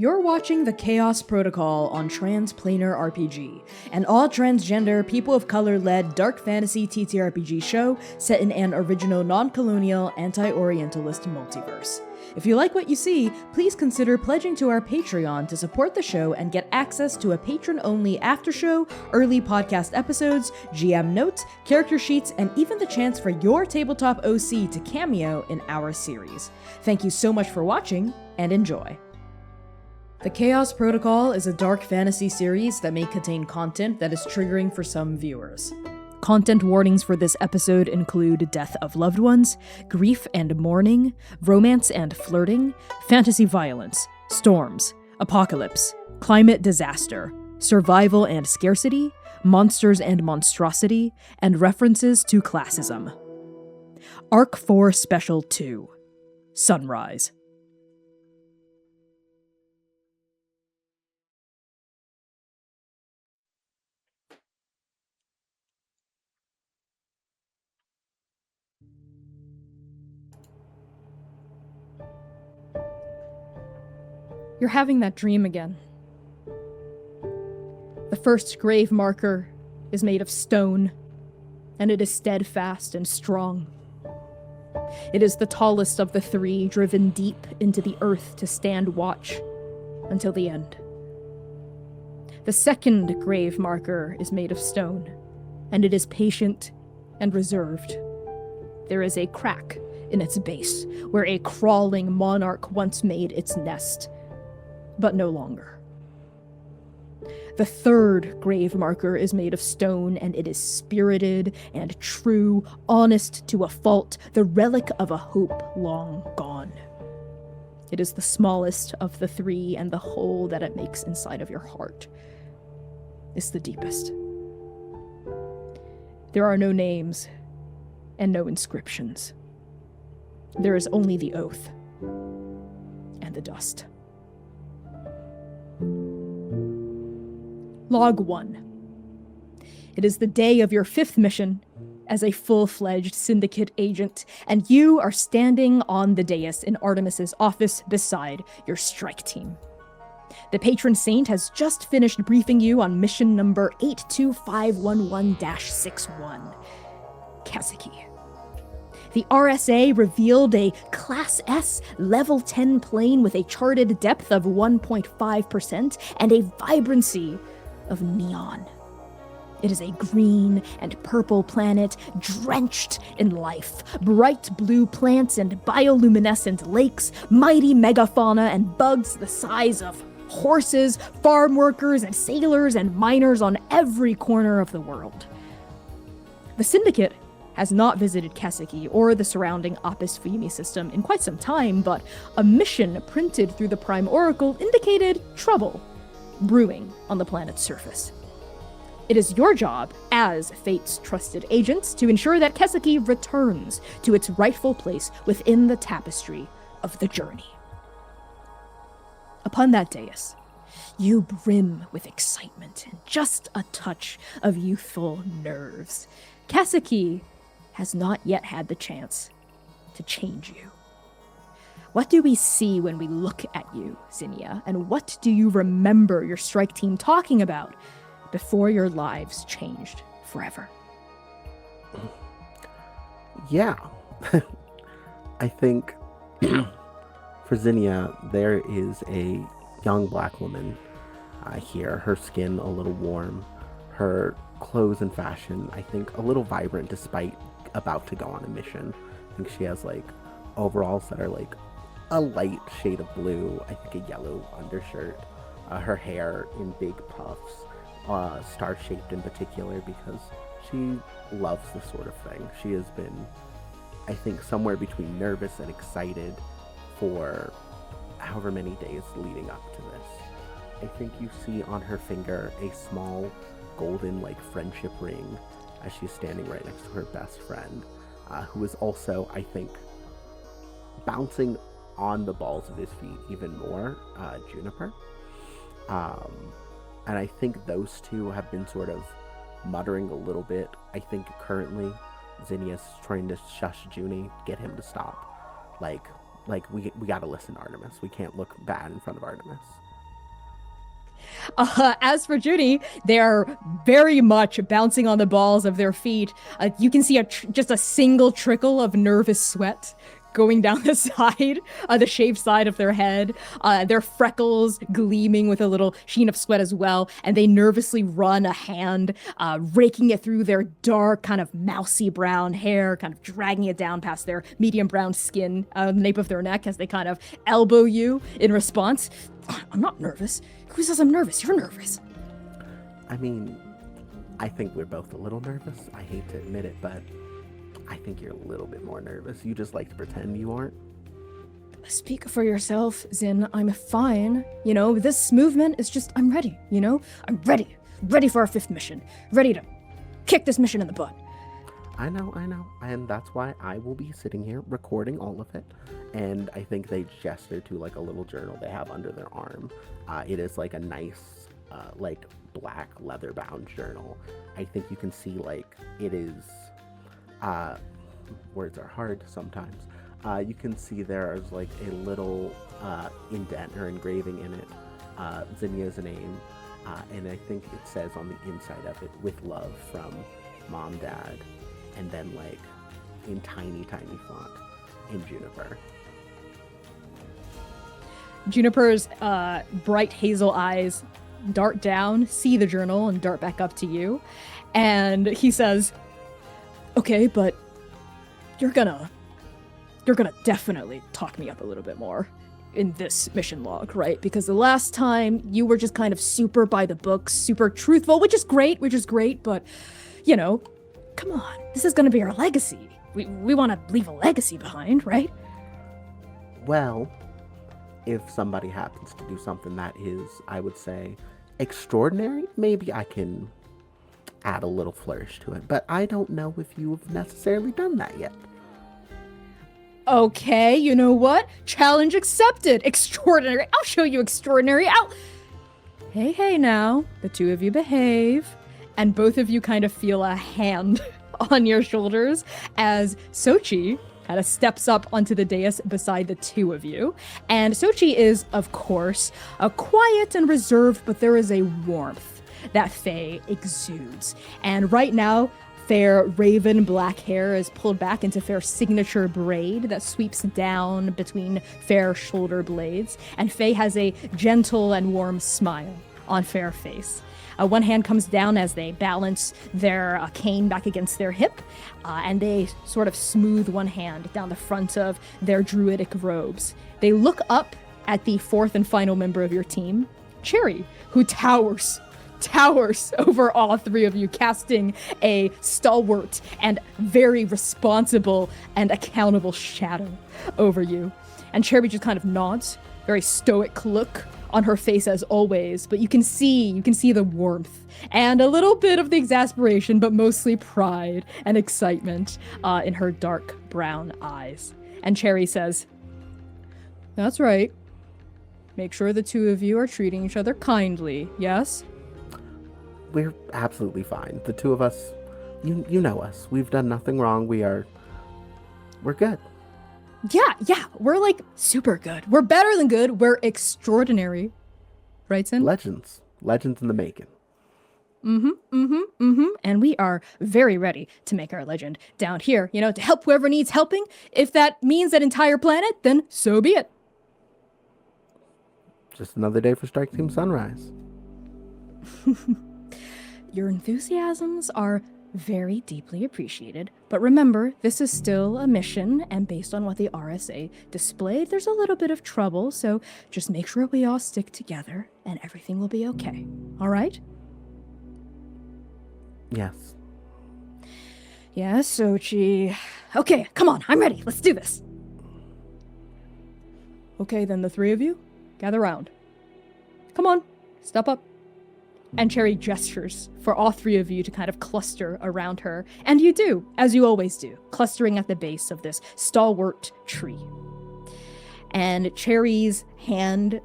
You're watching the Chaos Protocol on Transplanar RPG, an all-transgender, people of color-led dark fantasy TTRPG show set in an original non-colonial, anti-Orientalist multiverse. If you like what you see, please consider pledging to our Patreon to support the show and get access to a patron-only after-show, early podcast episodes, GM notes, character sheets, and even the chance for your tabletop OC to cameo in our series. Thank you so much for watching, and enjoy. The Chaos Protocol is a dark fantasy series that may contain content that is triggering for some viewers. Content warnings for this episode include death of loved ones, grief and mourning, romance and flirting, fantasy violence, storms, apocalypse, climate disaster, survival and scarcity, monsters and monstrosity, and references to classism. Arc 4 Special 2: Sunrise. You're having that dream again. The first grave marker is made of stone, and it is steadfast and strong. It is the tallest of the three, driven deep into the earth to stand watch until the end. The second grave marker is made of stone, and it is patient and reserved. There is a crack in its base, where a crawling monarch once made its nest, but no longer. The third grave marker is made of stone, and it is spirited and true, honest to a fault, the relic of a hope long gone. It is the smallest of the three, and the hole that it makes inside of your heart is the deepest. There are no names and no inscriptions. There is only the oath and the dust. Log 1. It is the day of your 5th mission as a full-fledged syndicate agent, and you are standing on the dais in Artemis's office beside your strike team. The patron saint has just finished briefing you on mission number 82511-61, Kaseki. The RSA revealed a Class S Level 10 plane with a charted depth of 1.5% and a vibrancy of neon. It is a green and purple planet drenched in life, bright blue plants and bioluminescent lakes, mighty megafauna and bugs the size of horses, farm workers and sailors and miners on every corner of the world. The Syndicate has not visited Kaseki or the surrounding Apis Fumi system in quite some time, but a mission printed through the Prime Oracle indicated trouble brewing on the planet's surface. It is your job, as Fate's trusted agents, to ensure that Kaseki returns to its rightful place within the tapestry of the journey. Upon that dais, you brim with excitement and just a touch of youthful nerves. Kaseki has not yet had the chance to change you. What do we see when we look at you, Zinnia, and what do you remember your strike team talking about before your lives changed forever? Yeah. I think for Zinnia, there is a young black woman here, her skin a little warm, her clothes and fashion, I think, a little vibrant despite about to go on a mission. I think she has like overalls that are like a light shade of blue, I think a yellow undershirt, her hair in big puffs, star-shaped in particular because she loves this sort of thing. She has been, I think, somewhere between nervous and excited for however many days leading up to this. I think you see on her finger a small golden like friendship ring as she's standing right next to her best friend, who is also, I think, bouncing on the balls of his feet even more, Juniper. And I think those two have been sort of muttering a little bit. I think currently Zinnia's trying to shush Junie, get him to stop. Like we gotta listen to Artemis. We can't look bad in front of Artemis. As for Judy, they are very much bouncing on the balls of their feet. You can see just a single trickle of nervous sweat going down the side, the shaved side of their head, their freckles gleaming with a little sheen of sweat as well, and they nervously run a hand, raking it through their dark, kind of mousy brown hair, kind of dragging it down past their medium brown skin, nape of their neck, as they kind of elbow you in response. I'm not nervous. Who says I'm nervous? You're nervous. I mean, I think we're both a little nervous. I hate to admit it, but I think you're a little bit more nervous. You just like to pretend you aren't. Speak for yourself, Zin. I'm fine. You know, this movement is just, I'm ready, you know? I'm ready. Ready for our 5th mission. Ready to kick this mission in the butt. I know. And that's why I will be sitting here recording all of it. And I think they gesture to like a little journal they have under their arm. It is like a nice, like black leather bound journal. I think you can see like it is, words are hard sometimes. You can see there's like a little indent or engraving in it, Zinnia's name, and I think it says on the inside of it, "With love from Mom, Dad," and then like in tiny font in Juniper. Juniper's bright hazel eyes dart down, see the journal, and dart back up to you, and he says, "Okay, but you're gonna definitely talk me up a little bit more in this mission log, right? Because the last time you were just kind of super by the books, super truthful, which is great, but, you know, come on, this is gonna be our legacy. We want to leave a legacy behind, right?" Well, if somebody happens to do something that is, I would say, extraordinary, maybe I can add a little flourish to it, but I don't know if you have necessarily done that yet. Okay, you know what? Challenge accepted. Extraordinary. I'll show you extraordinary. Hey now. The two of you behave. And both of you kind of feel a hand on your shoulders as Sochi kind of steps up onto the dais beside the two of you. And Sochi is, of course, quiet and reserved, but there is a warmth that Faye exudes. And right now, Fair raven black hair is pulled back into Fair's signature braid that sweeps down between Fair shoulder blades, and Faye has a gentle and warm smile on Fair face. One hand comes down as they balance their cane back against their hip, and they sort of smooth one hand down the front of their druidic robes. They look up at the 4th and final member of your team, Cherry, who towers over all three of you, casting a stalwart and very responsible and accountable shadow over you. And Cherry just kind of nods, very stoic look on her face as always, but you can see the warmth and a little bit of the exasperation, but mostly pride and excitement in her dark brown eyes. And Cherry says, "That's right. Make sure the two of you are treating each other kindly, yes?" We're absolutely fine. The two of us, you know us. We've done nothing wrong. We're good. Yeah, we're like super good. We're better than good. We're extraordinary. Right, Sin? Legends in the making. And we are very ready to make our legend down here, to help whoever needs helping. If that means that entire planet, then so be it. Just another day for Strike Team Sunrise. Your enthusiasms are very deeply appreciated, but remember, this is still a mission, and based on what the RSA displayed, there's a little bit of trouble, so just make sure we all stick together, and everything will be okay. All right? Yes. Yes, Sochi. Okay, come on, I'm ready. Let's do this. Okay, then the three of you, gather round. Come on, step up. And Cherry gestures for all three of you to kind of cluster around her. And you do, as you always do, clustering at the base of this stalwart tree. And Cherry's hand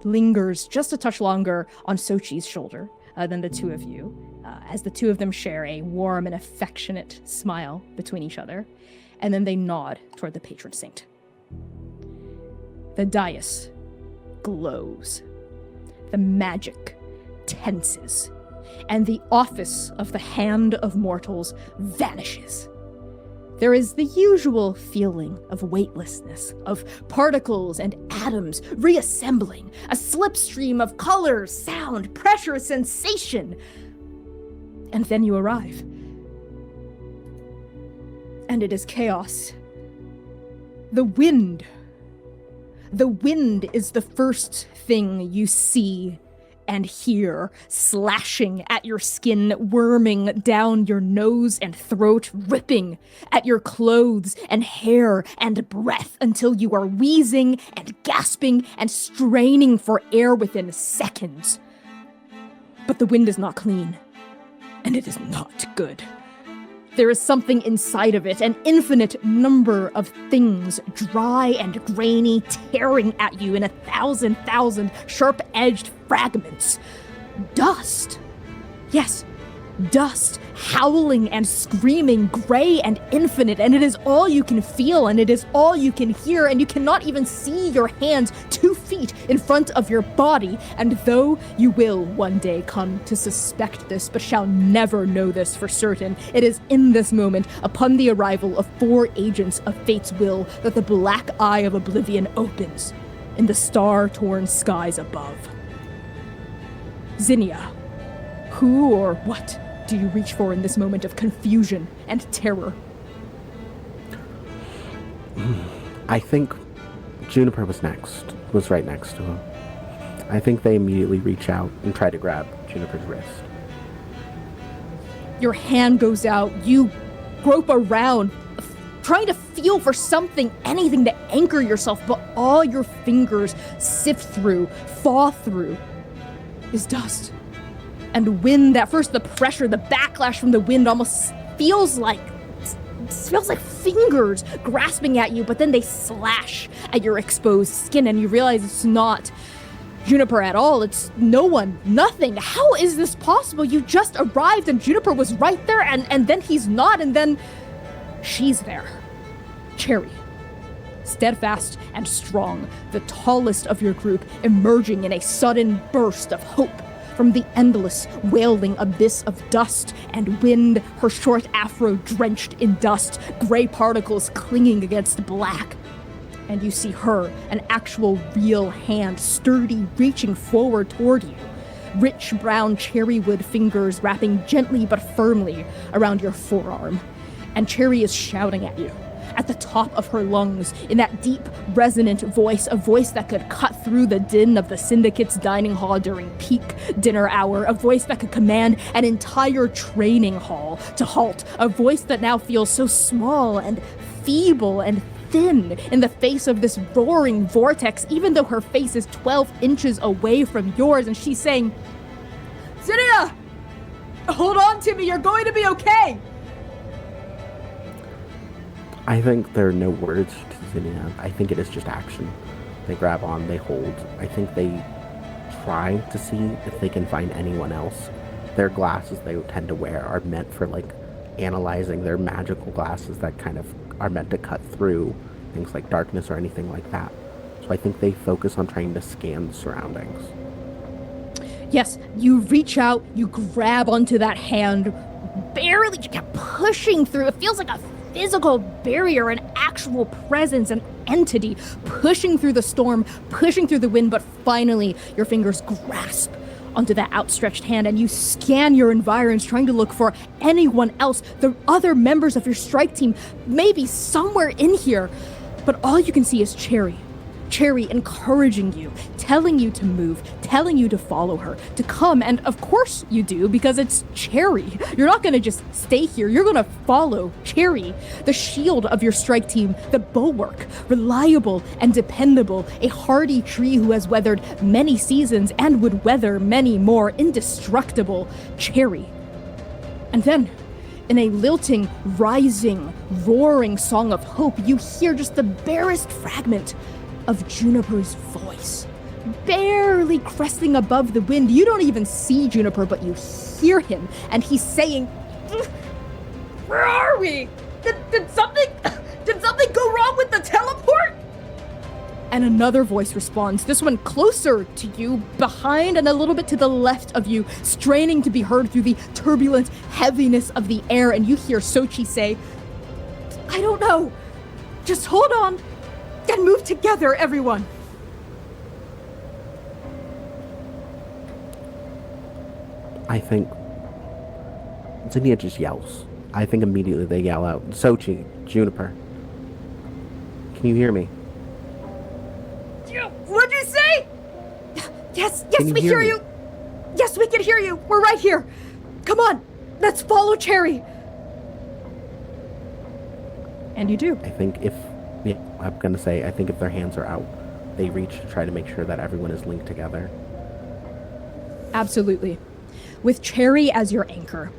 lingers just a touch longer on Sochi's shoulder than the two of you, as the two of them share a warm and affectionate smile between each other. And then they nod toward the patron saint. The dais glows. the magic tenses, and the office of the Hand of Mortals vanishes. There is the usual feeling of weightlessness, of particles and atoms reassembling, a slipstream of color, sound, pressure, sensation. And then you arrive. And it is chaos. The wind. The wind is the first thing you see and hear, slashing at your skin, worming down your nose and throat, ripping at your clothes and hair and breath until you are wheezing and gasping and straining for air within seconds. But the wind is not clean, and it is not good. There is something inside of it, an infinite number of things, dry and grainy, tearing at you in 1,000 sharp-edged fragments. Dust. Yes, dust, howling and screaming, gray and infinite, and it is all you can feel, and it is all you can hear, and you cannot even see your hands 2 feet in front of your body, and though you will one day come to suspect this, but shall never know this for certain, it is in this moment, upon the arrival of 4 agents of Fate's will, that the black eye of oblivion opens in the star-torn skies above. Zinnia, who or what do you reach for in this moment of confusion and terror? I think Juniper was right next to him. I think they immediately reach out and try to grab Juniper's wrist. Your hand goes out, you grope around, trying to feel for something, anything to anchor yourself, but all your fingers sift through, thaw through, is dust. And wind, at first the pressure, the backlash from the wind almost feels like fingers grasping at you, but then they slash at your exposed skin and you realize it's not Juniper at all. It's no one, nothing. How is this possible? You just arrived and Juniper was right there and then he's not, and then she's there. Cherry. Steadfast and strong, the tallest of your group, emerging in a sudden burst of hope from the endless, wailing abyss of dust and wind, her short afro drenched in dust, gray particles clinging against black. And you see her, an actual real hand, sturdy, reaching forward toward you. Rich brown cherrywood fingers wrapping gently but firmly around your forearm. And Cherry is shouting at you, at the top of her lungs, in that deep, resonant voice, a voice that could cut through the din of the Syndicate's dining hall during peak dinner hour, a voice that could command an entire training hall to halt, a voice that now feels so small and feeble and thin in the face of this roaring vortex, even though her face is 12 inches away from yours, and she's saying, "Zinnia! Hold on to me, you're going to be okay!" I think there are no words to Zinnia. I think it is just action. They grab on, they hold. I think they try to see if they can find anyone else. Their glasses they tend to wear are meant for, like, analyzing. Their magical glasses that kind of are meant to cut through things like darkness or anything like that. So I think they focus on trying to scan the surroundings. Yes, you reach out, you grab onto that hand, barely kept pushing through. It feels like a physical barrier, an actual presence, an entity pushing through the storm, pushing through the wind, but finally your fingers grasp onto that outstretched hand and you scan your environs trying to look for anyone else, the other members of your strike team, maybe somewhere in here, but all you can see is Cherry encouraging you, telling you to move, telling you to follow her, to come, and of course you do, because it's Cherry. You're not gonna just stay here, you're gonna follow Cherry, the shield of your strike team, the bulwark, reliable and dependable, a hardy tree who has weathered many seasons and would weather many more, indestructible Cherry. And then, in a lilting, rising, roaring song of hope, you hear just the barest fragment of Juniper's voice, barely cresting above the wind. You don't even see Juniper, but you hear him, and he's saying, "Where are we? Did something go wrong with the teleport?" And another voice responds, this one closer to you, behind and a little bit to the left of you, straining to be heard through the turbulent heaviness of the air. And you hear Sochi say, I don't know. Just hold on and move together, everyone. I think Zinnia just yells. I think immediately they yell out, Sochi, Juniper, can you hear me? What'd you say? Yes, we hear you. Yes, we can hear you. We're right here. Come on, let's follow Cherry. And you do. I think if their hands are out, they reach to try to make sure that everyone is linked together. Absolutely. With Cherry as your anchor,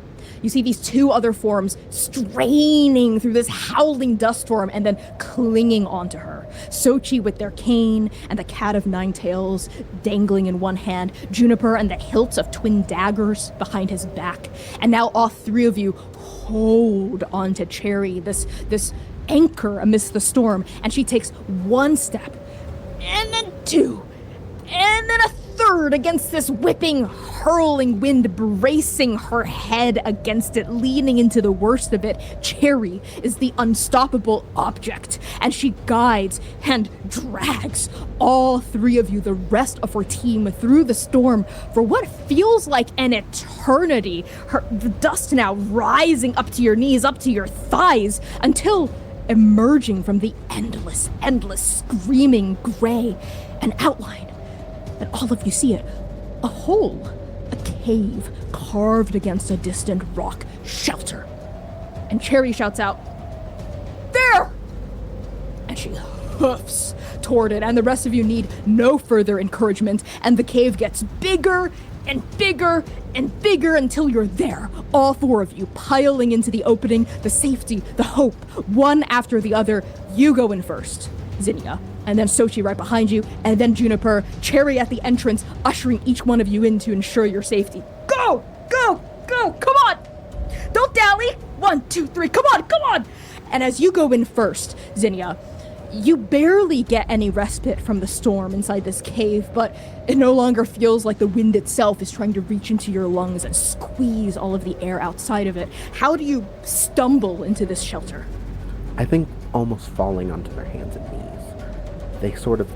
you see these two other forms straining through this howling dust storm and then clinging onto her. Sochi with their cane and the cat of nine tails dangling in one hand, Juniper and the hilts of twin daggers behind his back. And now all three of you hold onto Cherry, this anchor amidst the storm, and she takes one step, and then two, and then a third against this whipping, hurling wind, bracing her head against it, leaning into the worst of it. Cherry is the unstoppable object, and she guides and drags all three of you, the rest of her team, through the storm for what feels like an eternity. The dust now rising up to your knees, up to your thighs, until emerging from the endless, screaming gray, an outline. And all of you see it. A hole. A cave carved against a distant rock shelter. And Cherry shouts out, there! And she hoofs toward it, and the rest of you need no further encouragement, and the cave gets bigger and bigger and bigger until you're there. All four of you piling into the opening, the safety, the hope, one after the other. You go in first, Zinnia, and then Sochi right behind you, and then Juniper, Cherry at the entrance, ushering each one of you in to ensure your safety. Go! Go! Go! Come on! Don't dally! 1, 2, 3, come on! And as you go in first, Zinnia, you barely get any respite from the storm inside this cave, but it no longer feels like the wind itself is trying to reach into your lungs and squeeze all of the air outside of it. How do you stumble into this shelter? I think almost falling onto their hands and knees. They sort of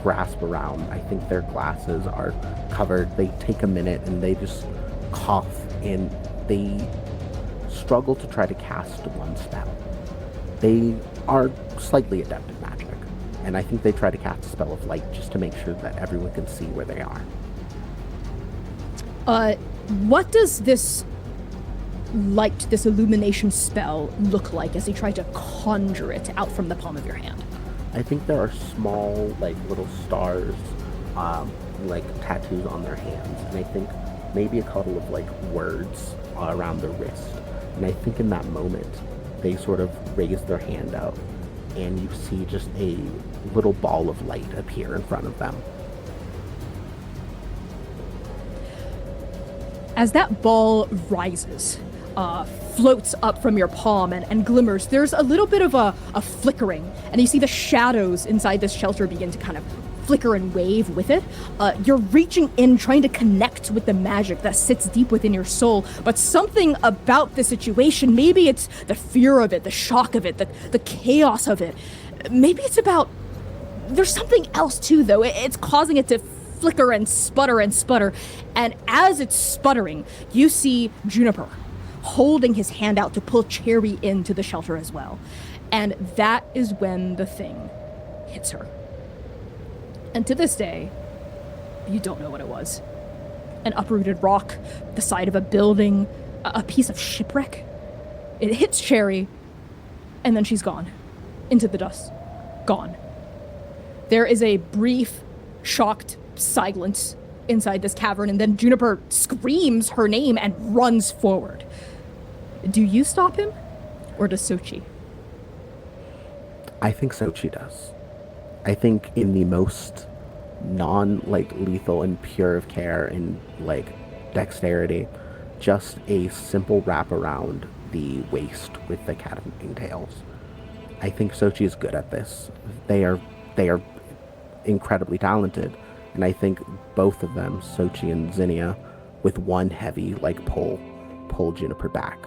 grasp around. I think their glasses are covered. They take a minute and they just cough, and they struggle to try to cast one spell. They are slightly adept at magic, and I think they try to cast a spell of light just to make sure that everyone can see where they are. What does this light, this illumination spell look like as you try to conjure it out from the palm of your hand? I think there are small, little stars, tattoos on their hands, and I think maybe a couple of, words around the wrist. And I think in that moment, they sort of raise their hand out, and you see just a little ball of light appear in front of them. As that ball rises, floats up from your palm and glimmers, there's a little bit of a flickering, and you see the shadows inside this shelter begin to kind of flicker and wave with it. You're reaching in, trying to connect with the magic that sits deep within your soul, but something about the situation, maybe it's the fear of it, the shock of it, the chaos of it. Maybe it's about, there's something else too, though. It's causing it to flicker and sputter, and as it's sputtering, you see Juniper holding his hand out to pull Cherry into the shelter as well. And that is when the thing hits her. And to this day, you don't know what it was. An uprooted rock, the side of a building, a piece of shipwreck. It hits Cherry, and then she's gone. Into the dust. Gone. There is a brief, shocked silence inside this cavern, and then Juniper screams her name and runs forward. Do you stop him, or does Sochi? I think Sochi does. I think in the most non-lethal and pure of care and dexterity, just a simple wrap around the waist with the cat of nine tails. I think Sochi is good at this. They are incredibly talented. And I think both of them, Sochi and Zinnia, with one heavy pull Juniper back.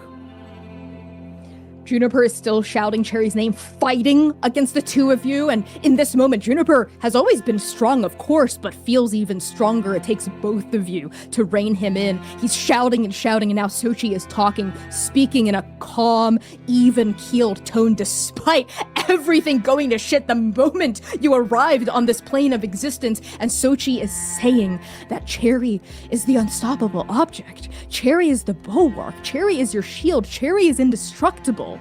Juniper is still shouting Cherry's name, fighting against the two of you. And in this moment, Juniper has always been strong, of course, but feels even stronger. It takes both of you to rein him in. He's shouting, and now Sochi is talking, speaking in a calm, even-keeled tone, despite everything going to shit the moment you arrived on this plane of existence. And Sochi is saying that Cherry is the unstoppable object. Cherry is the bulwark. Cherry is your shield. Cherry is indestructible.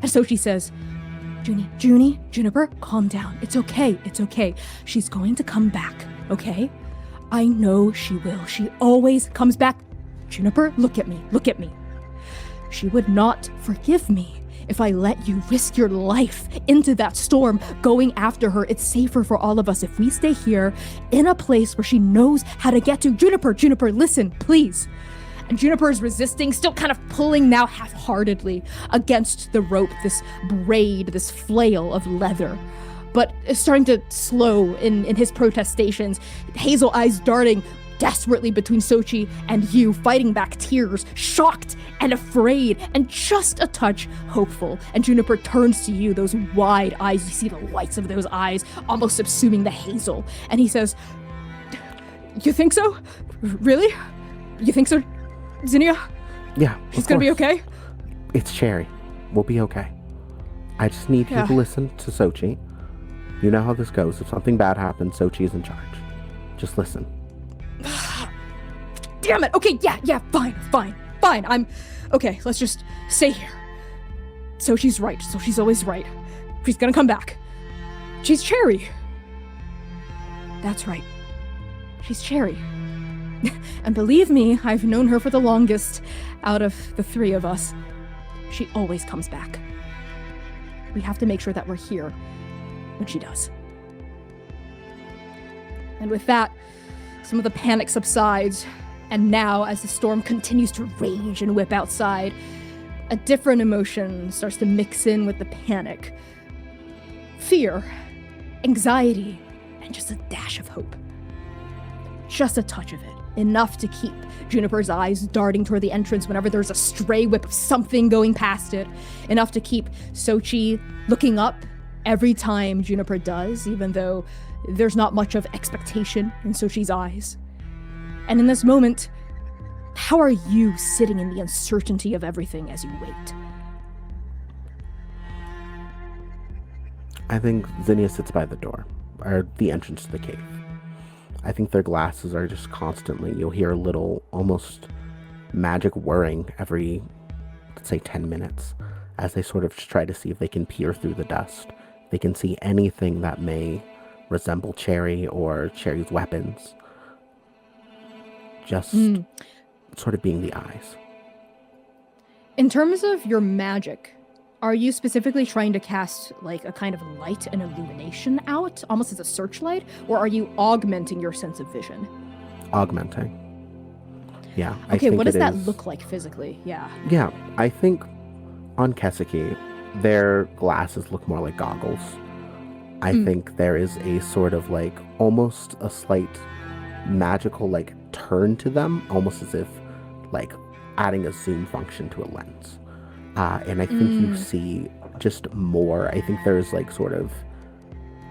And Sochi says, Juniper, calm down. It's okay. She's going to come back, okay? I know she will. She always comes back. Juniper, look at me. She would not forgive me if I let you risk your life into that storm going after her. It's safer for all of us if we stay here in a place where she knows how to get to. Juniper, listen, please. And Juniper is resisting, still kind of pulling now half-heartedly against the rope, this braid, this flail of leather. But is starting to slow in his protestations, hazel eyes darting desperately between Sochi and you, fighting back tears, shocked and afraid, and just a touch hopeful. And Juniper turns to you, those wide eyes, you see the whites of those eyes almost subsuming the hazel. And he says, you think so? Really? You think so? Zinnia? Yeah. She's gonna be okay? It's Cherry. We'll be okay. I just need you to listen to Sochi. You know how this goes. If something bad happens, Sochi is in charge. Just listen. Damn it! Okay, yeah, fine. I'm... Okay, let's just stay here. Sochi's right. Sochi's always right. She's gonna come back. She's Cherry. That's right. She's Cherry. And believe me, I've known her for the longest out of the three of us. She always comes back. We have to make sure that we're here when she does. And with that, some of the panic subsides, and now, as the storm continues to rage and whip outside, a different emotion starts to mix in with the panic. Fear, anxiety, and just a dash of hope. Just a touch of it. Enough to keep Juniper's eyes darting toward the entrance whenever there's a stray whip of something going past it. Enough to keep Sochi looking up every time Juniper does, even though there's not much of expectation in Sochi's eyes. And in this moment, how are you sitting in the uncertainty of everything as you wait? I think Zinnia sits by the door, or the entrance to the cave. I think their glasses are just constantly, you'll hear a little, almost magic whirring every, let's say, 10 minutes, as they sort of try to see if they can peer through the dust. They can see anything that may resemble Cherry or Cherry's weapons. Just sort of being the eyes. In terms of your magic, are you specifically trying to cast like a kind of light and illumination out, almost as a searchlight, or are you augmenting your sense of vision? Augmenting. Yeah. Okay, what does that look like physically? Yeah. Yeah, I think on Keseki, their glasses look more like goggles. I think there is a sort of like almost a slight magical like turn to them, almost as if like adding a zoom function to a lens. And I think you see just more. I think there's like sort of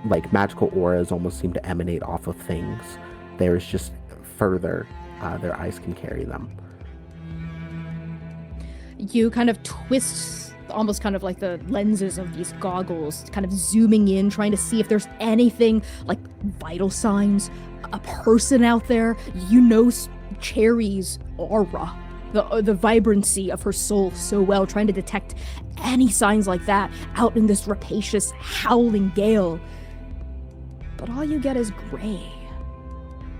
like magical auras almost seem to emanate off of things. There's just further their eyes can carry them. You kind of twist almost kind of like the lenses of these goggles, kind of zooming in, trying to see if there's anything like vital signs, a person out there. You know Cherry's aura, the vibrancy of her soul so well, trying to detect any signs like that out in this rapacious, howling gale. But all you get is gray.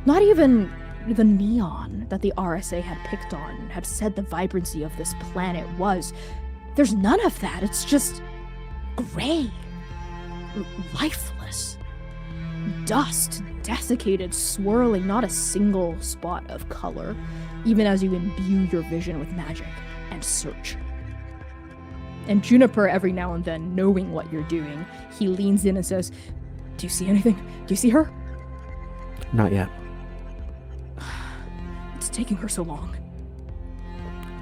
Not even the neon that the RSA had picked on, had said the vibrancy of this planet was. There's none of that. It's just gray. Lifeless. Dust, desiccated, swirling, not a single spot of color, even as you imbue your vision with magic and search. And Juniper, every now and then, knowing what you're doing, he leans in and says, Do you see anything? Do you see her? Not yet. It's taking her so long.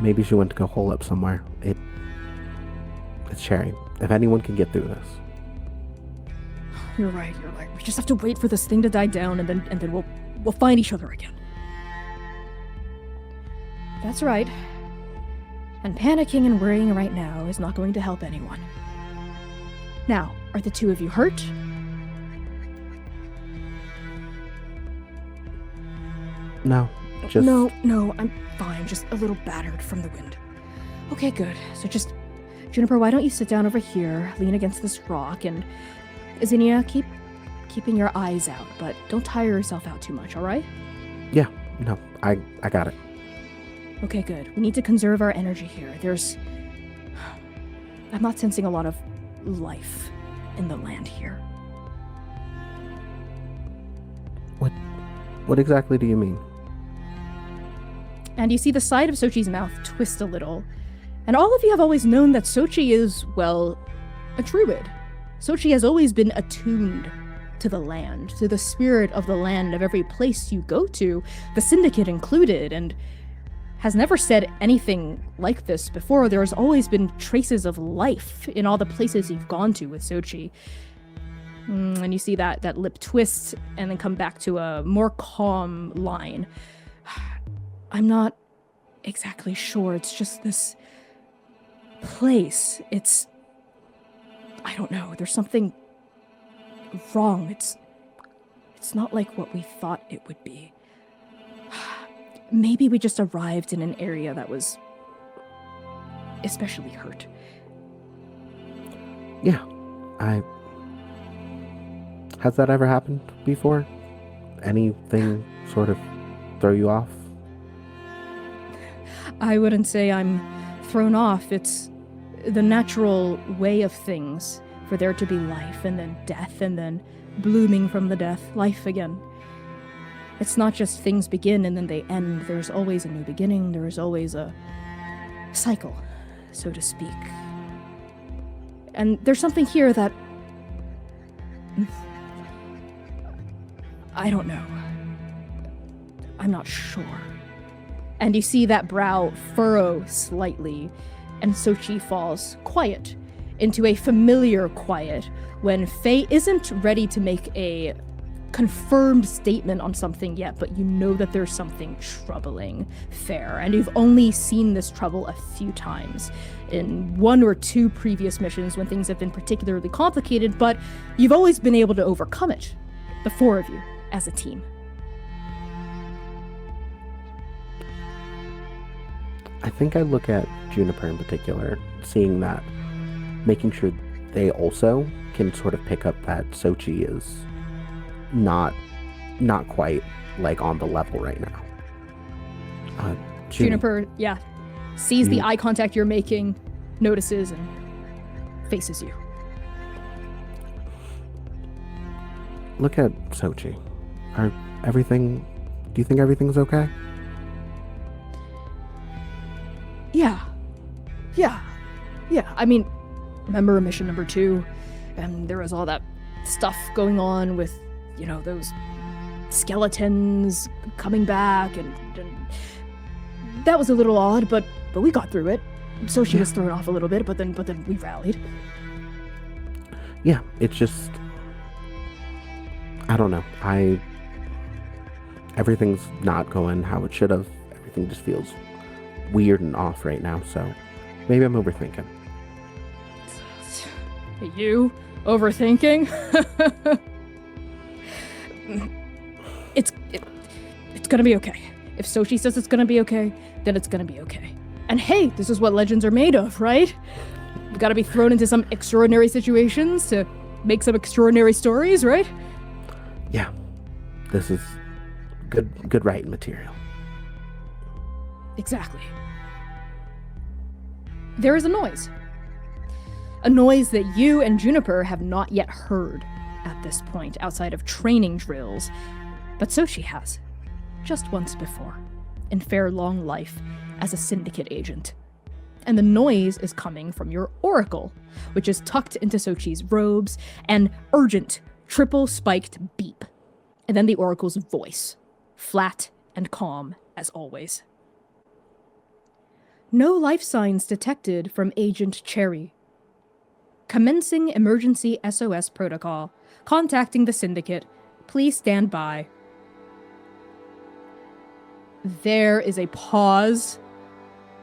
Maybe she went to go hole up somewhere. It's Cherry. If anyone can get through this. You're right. We just have to wait for this thing to die down, and then we'll find each other again. That's right. And panicking and worrying right now is not going to help anyone. Now, are the two of you hurt? No, just... No, I'm fine. Just a little battered from the wind. Okay, good. So just... Juniper, why don't you sit down over here, lean against this rock, and... Zinnia, keeping your eyes out, but don't tire yourself out too much, alright? Yeah, no, I got it. Okay, good. We need to conserve our energy here. I'm not sensing a lot of life in the land here. What exactly do you mean? And you see the side of Sochi's mouth twist a little. And all of you have always known that Sochi is, well, a druid. Sochi has always been attuned to the land, to the spirit of the land of every place you go to, the Syndicate included, and has never said anything like this before. There's always been traces of life in all the places you've gone to with Sochi. And you see that lip twist and then come back to a more calm line. I'm not exactly sure. It's just this place. I don't know. There's something wrong. It's not like what we thought it would be. Maybe we just arrived in an area that was especially hurt. Yeah, has that ever happened before? Anything sort of throw you off? I wouldn't say I'm thrown off. It's the natural way of things for there to be life and then death and then blooming from the death, life again. It's not just things begin and then they end. There's always a new beginning. There is always a cycle, so to speak. And there's something here that... I don't know. I'm not sure. And you see that brow furrow slightly, and Sochi falls quiet into a familiar quiet when Faye isn't ready to make a confirmed statement on something yet, but you know that there's something troubling Fair, and you've only seen this trouble a few times in one or two previous missions when things have been particularly complicated, but you've always been able to overcome it, the four of you, as a team. I think I look at Juniper in particular, seeing that, making sure they also can sort of pick up that Sochi is not quite like on the level right now. Juniper, yeah, sees the eye contact you're making, notices, and faces you. Look at Sochi. Do you think everything's okay? Yeah. I mean, remember mission number 2? And there was all that stuff going on with, those skeletons coming back, and that was a little odd, but we got through it. So she was thrown off a little bit, but then we rallied. Yeah, it's just, I don't know. Everything's not going how it should have. Everything just feels weird and off right now, so maybe I'm overthinking. You overthinking? It's gonna be okay. If Sochi says it's gonna be okay, then it's gonna be okay. And hey, this is what legends are made of, right? You gotta be thrown into some extraordinary situations to make some extraordinary stories, right? Yeah, this is good writing material. Exactly. There is a noise. A noise that you and Juniper have not yet heard at this point, outside of training drills. But Sochi has, just once before, in fair long life as a syndicate agent. And the noise is coming from your oracle, which is tucked into Sochi's robes and urgent triple spiked beep, and then the oracle's voice, flat and calm as always. No life signs detected from Agent Cherry. Commencing emergency SOS protocol. Contacting the syndicate. Please stand by. There is a pause,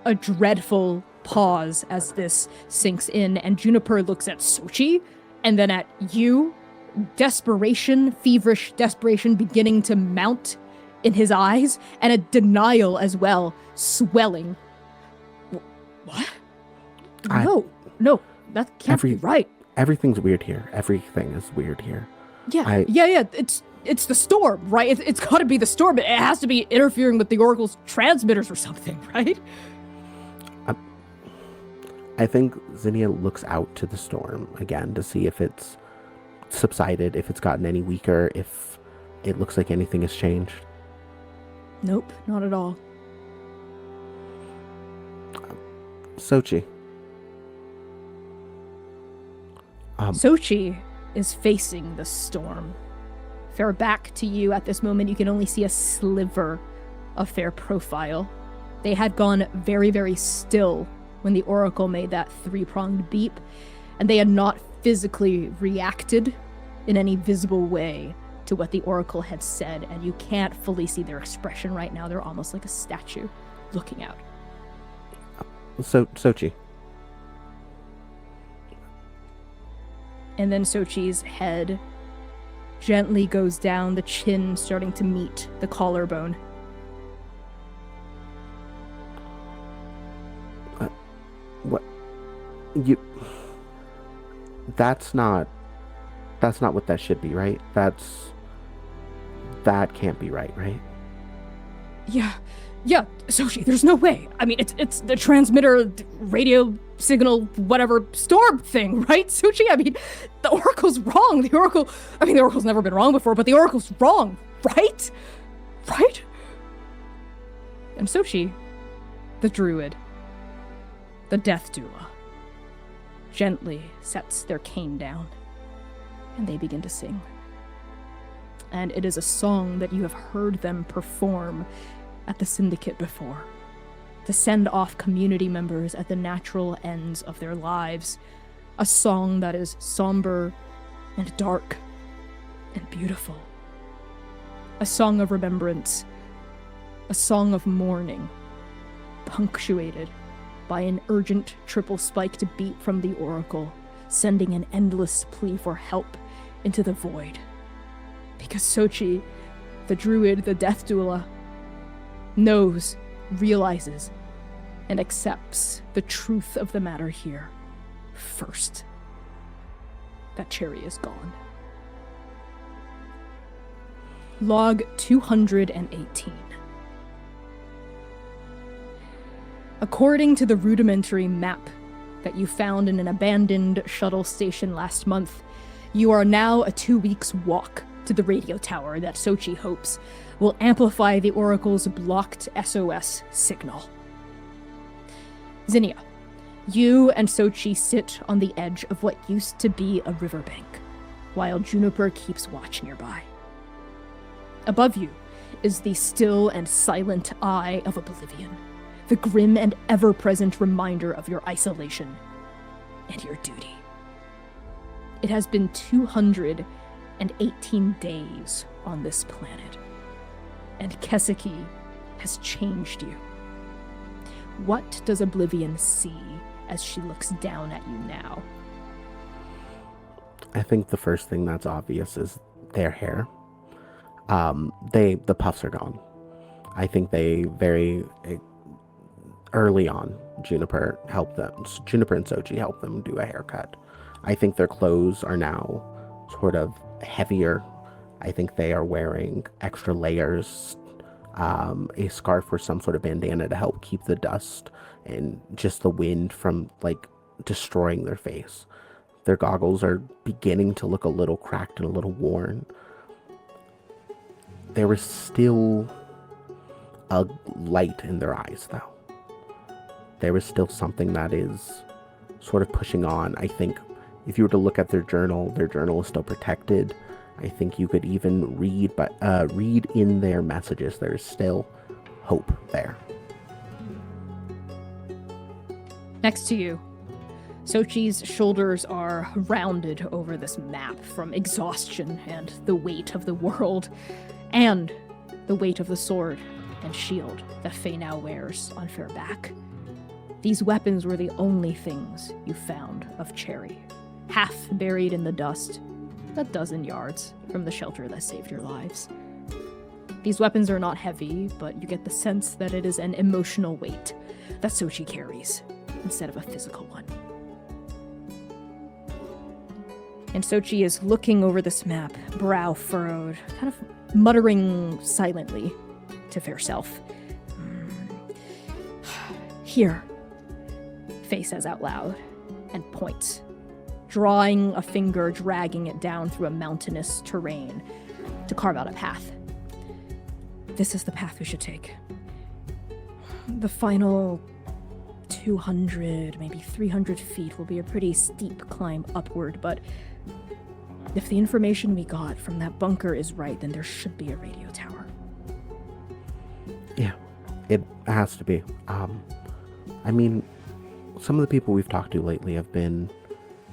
a dreadful pause as this sinks in, and Juniper looks at Sochi and then at you. Desperation, feverish desperation beginning to mount in his eyes, and a denial as well, swelling. What? No, that can't be right. Everything's weird here. Everything is weird here. Yeah. It's the storm, right? It's got to be the storm. It has to be interfering with the Oracle's transmitters or something, right? I think Zinnia looks out to the storm again to see if it's subsided, if it's gotten any weaker, if it looks like anything has changed. Nope, not at all. Sochi. Sochi is facing the storm. Fair back to you at this moment, you can only see a sliver of their profile. They had gone very, very still when the Oracle made that three-pronged beep, and they had not physically reacted in any visible way to what the Oracle had said, and you can't fully see their expression right now. They're almost like a statue looking out. Sochi. And then Sochi's head gently goes down, the chin starting to meet the collarbone. What? That's not what that should be, right? That can't be right? Yeah, Sochi, there's no way. I mean, it's the transmitter, radio signal, whatever, storm thing, right, Sochi? I mean, the Oracle's wrong. The Oracle's never been wrong before, but the Oracle's wrong, right? Right? And Sochi, the druid, the death doula, gently sets their cane down, and they begin to sing. And it is a song that you have heard them perform at the Syndicate before, to send off community members at the natural ends of their lives. A song that is somber and dark and beautiful. A song of remembrance. A song of mourning, punctuated by an urgent triple-spiked beat from the Oracle, sending an endless plea for help into the void. Because Sochi, the druid, the death doula, knows, realizes, and accepts the truth of the matter here first. That Cherry is gone. Log 218. According to the rudimentary map that you found in an abandoned shuttle station last month, you are now a 2 weeks walk to the radio tower that Sochi hopes will amplify the Oracle's blocked SOS signal. Zinnia, you and Sochi sit on the edge of what used to be a riverbank, while Juniper keeps watch nearby. Above you is the still and silent eye of oblivion, the grim and ever-present reminder of your isolation and your duty. It has been 218 days on this planet, and Keseki has changed you. What does Oblivion see as she looks down at you now? I think the first thing that's obvious is their hair. The puffs are gone. I think they very early on, Juniper and Sochi helped them do a haircut. I think their clothes are now sort of heavier. I think they are wearing extra layers, a scarf or some sort of bandana to help keep the dust and just the wind from destroying their face. Their goggles are beginning to look a little cracked and a little worn. There is still a light in their eyes, though. There is still something that is sort of pushing on. I think if you were to look at their journal is still protected. I think you could even read in their messages. There's still hope there. Next to you, Sochi's shoulders are rounded over this map from exhaustion and the weight of the world, and the weight of the sword and shield that Faye now wears on Fair back. These weapons were the only things you found of Cherry, half buried in the dust, a dozen yards from the shelter that saved your lives. These weapons are not heavy, but you get the sense that it is an emotional weight that Sochi carries, instead of a physical one. And Sochi is looking over this map, brow furrowed, kind of muttering silently to Fair Self. Here, Faye says out loud, and points, drawing a finger, dragging it down through a mountainous terrain to carve out a path. This is the path we should take. The final 200, maybe 300 feet will be a pretty steep climb upward, but if the information we got from that bunker is right, then there should be a radio tower. Yeah, it has to be. I mean, some of the people we've talked to lately have been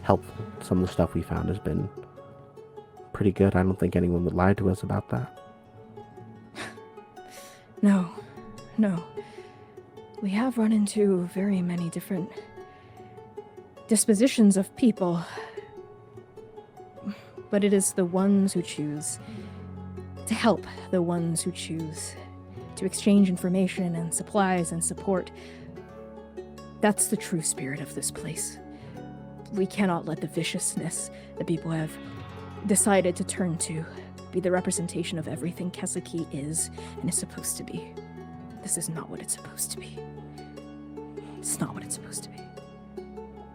helpful. Some of the stuff we found has been pretty good. I don't think anyone would lie to us about that. No. We have run into very many different dispositions of people. But it is the ones who choose to help, the ones who choose to exchange information and supplies and support. That's the true spirit of this place. We cannot let the viciousness that people have decided to turn to be the representation of everything Kesaki is and is supposed to be. This is not what it's supposed to be. It's not what it's supposed to be.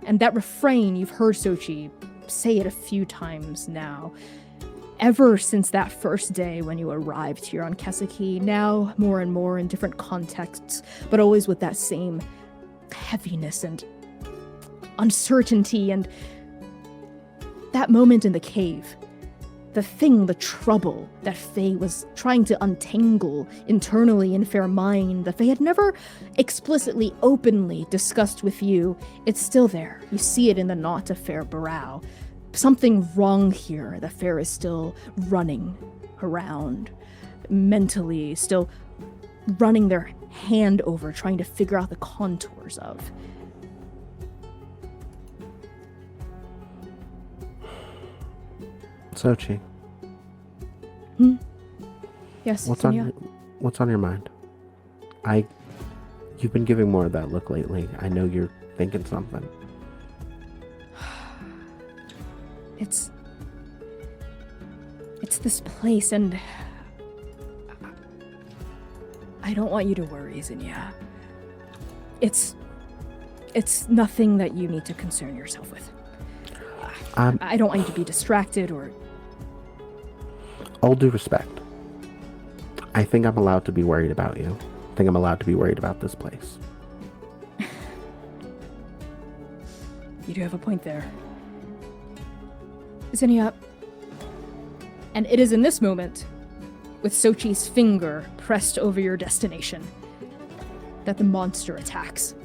And that refrain, you've heard Sochi say it a few times now. Ever since that first day when you arrived here on Kesaki, now more and more in different contexts, but always with that same heaviness and uncertainty, and that moment in the cave, the trouble that Faye was trying to untangle internally in Fair mind, that Faye had never explicitly, openly discussed with you, it's still there. You see it in the knot of Fair brow. Something wrong here that Fair is still running around, mentally, still running their hand over, trying to figure out the contours of. Sochi. Yes, What's Zinnia? on your mind? You've been giving more of that look lately. I know you're thinking something. It's this place, and I don't want you to worry, Zinnia. It's nothing that you need to concern yourself with. I don't want you to be distracted or... All due respect, I think I'm allowed to be worried about you. I think I'm allowed to be worried about this place. You do have a point there. Zinnia. And it is in this moment, with Sochi's finger pressed over your destination, that the monster attacks.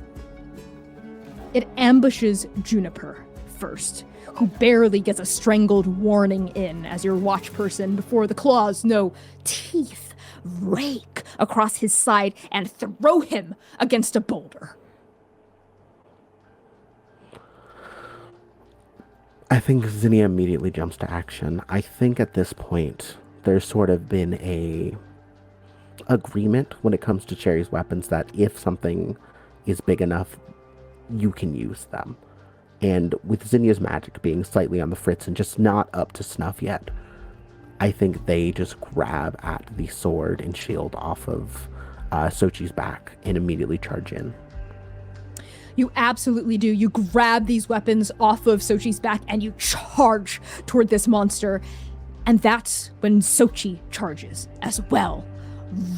It ambushes Juniper first, who barely gets a strangled warning in as your watch person before the claws, no, teeth, rake across his side and throw him against a boulder. I think Zinnia immediately jumps to action. I think at this point, there's sort of been a agreement when it comes to Cherry's weapons that if something is big enough, you can use them. And with Zinnia's magic being slightly on the fritz and just not up to snuff yet, I think they just grab at the sword and shield off of Sochi's back and immediately charge in. You absolutely do. You grab these weapons off of Sochi's back and you charge toward this monster. And that's when Sochi charges as well,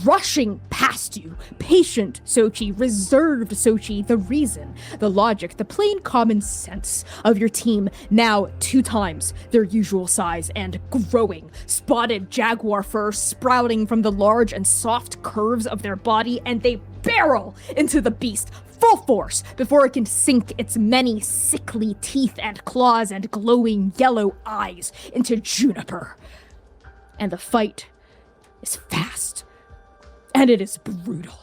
rushing past you. Patient Sochi, reserved Sochi, the reason, the logic, the plain common sense of your team, now 2 times their usual size and growing. Spotted jaguar fur sprouting from the large and soft curves of their body, and they barrel into the beast full force before it can sink its many sickly teeth and claws and glowing yellow eyes into Juniper. And the fight is fast, and it is brutal.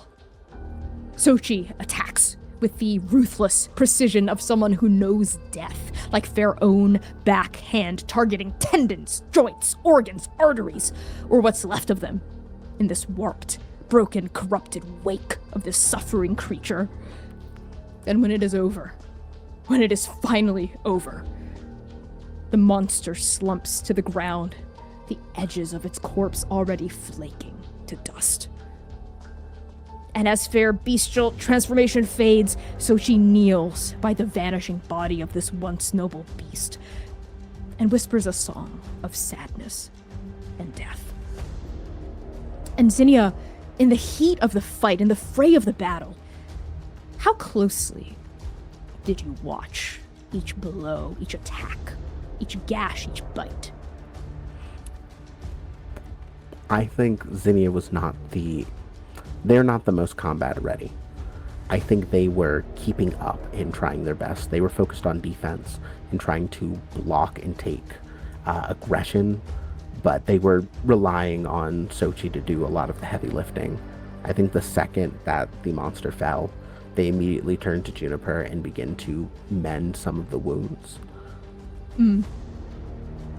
Sochi attacks with the ruthless precision of someone who knows death, like their own backhand, targeting tendons, joints, organs, arteries, or what's left of them in this warped, broken, corrupted wake of this suffering creature. And when it is over, when it is finally over, the monster slumps to the ground, the edges of its corpse already flaking to dust. And as fair bestial transformation fades, so she kneels by the vanishing body of this once noble beast and whispers a song of sadness and death. And Zinnia, in the heat of the fight, in the fray of the battle, how closely did you watch each blow, each attack, each gash, each bite? I think Zinnia was they're not the most combat ready. I think they were keeping up and trying their best. They were focused on defense and trying to block and take aggression, but they were relying on Sochi to do a lot of the heavy lifting. I think the second that the monster fell, they immediately turned to Juniper and began to mend some of the wounds.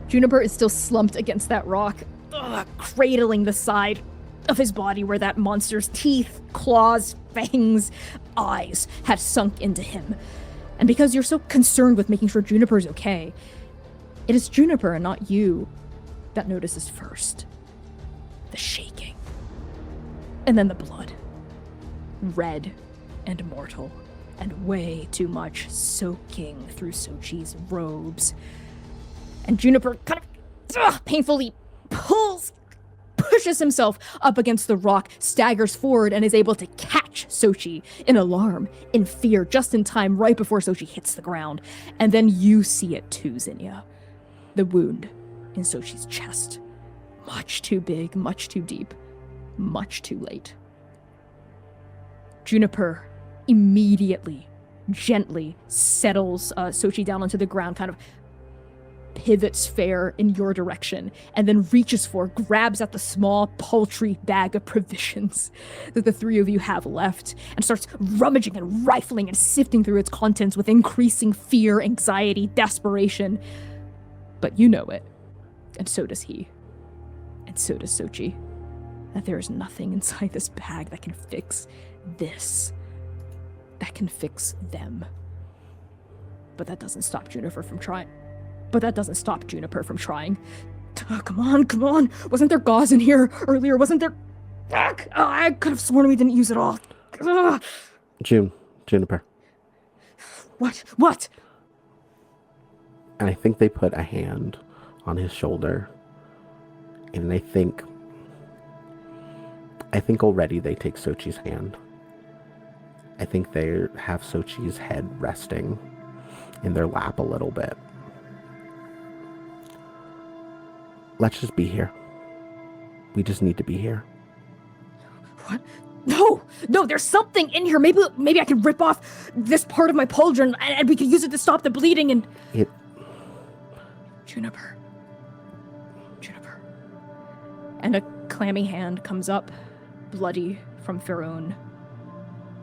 Juniper is still slumped against that rock, cradling the side of his body where that monster's teeth, claws, fangs, eyes had sunk into him. And because you're so concerned with making sure Juniper's okay, it is Juniper and not you that notices first. The shaking. And then the blood. Red and mortal, and way too much soaking through Sochi's robes. And Juniper kind of painfully pushes himself up against the rock, staggers forward, and is able to catch Sochi in alarm, in fear, just in time, right before Sochi hits the ground. And then you see it too, Zinnia. The wound in Sochi's chest. Much too big, much too deep, much too late. Juniper immediately, gently settles Sochi down onto the ground, kind of pivots fair in your direction, and then reaches for, grabs at the small, paltry bag of provisions that the 3 of you have left, and starts rummaging and rifling and sifting through its contents with increasing fear, anxiety, desperation. But you know it, and so does he, and so does Sochi, that there is nothing inside this bag that can fix this, that can fix them. But that doesn't stop Juniper from trying. Oh, come on. Wasn't there gauze in here earlier? Wasn't there... I could have sworn we didn't use it all. Juniper. What? And I think they put a hand on his shoulder. And I think already they take Sochi's hand. I think they have Sochi's head resting in their lap a little bit. Let's just be here. We just need to be here. What? No, there's something in here. Maybe I can rip off this part of my pauldron and we can use it to stop the bleeding and... Juniper. And a clammy hand comes up, bloody from their own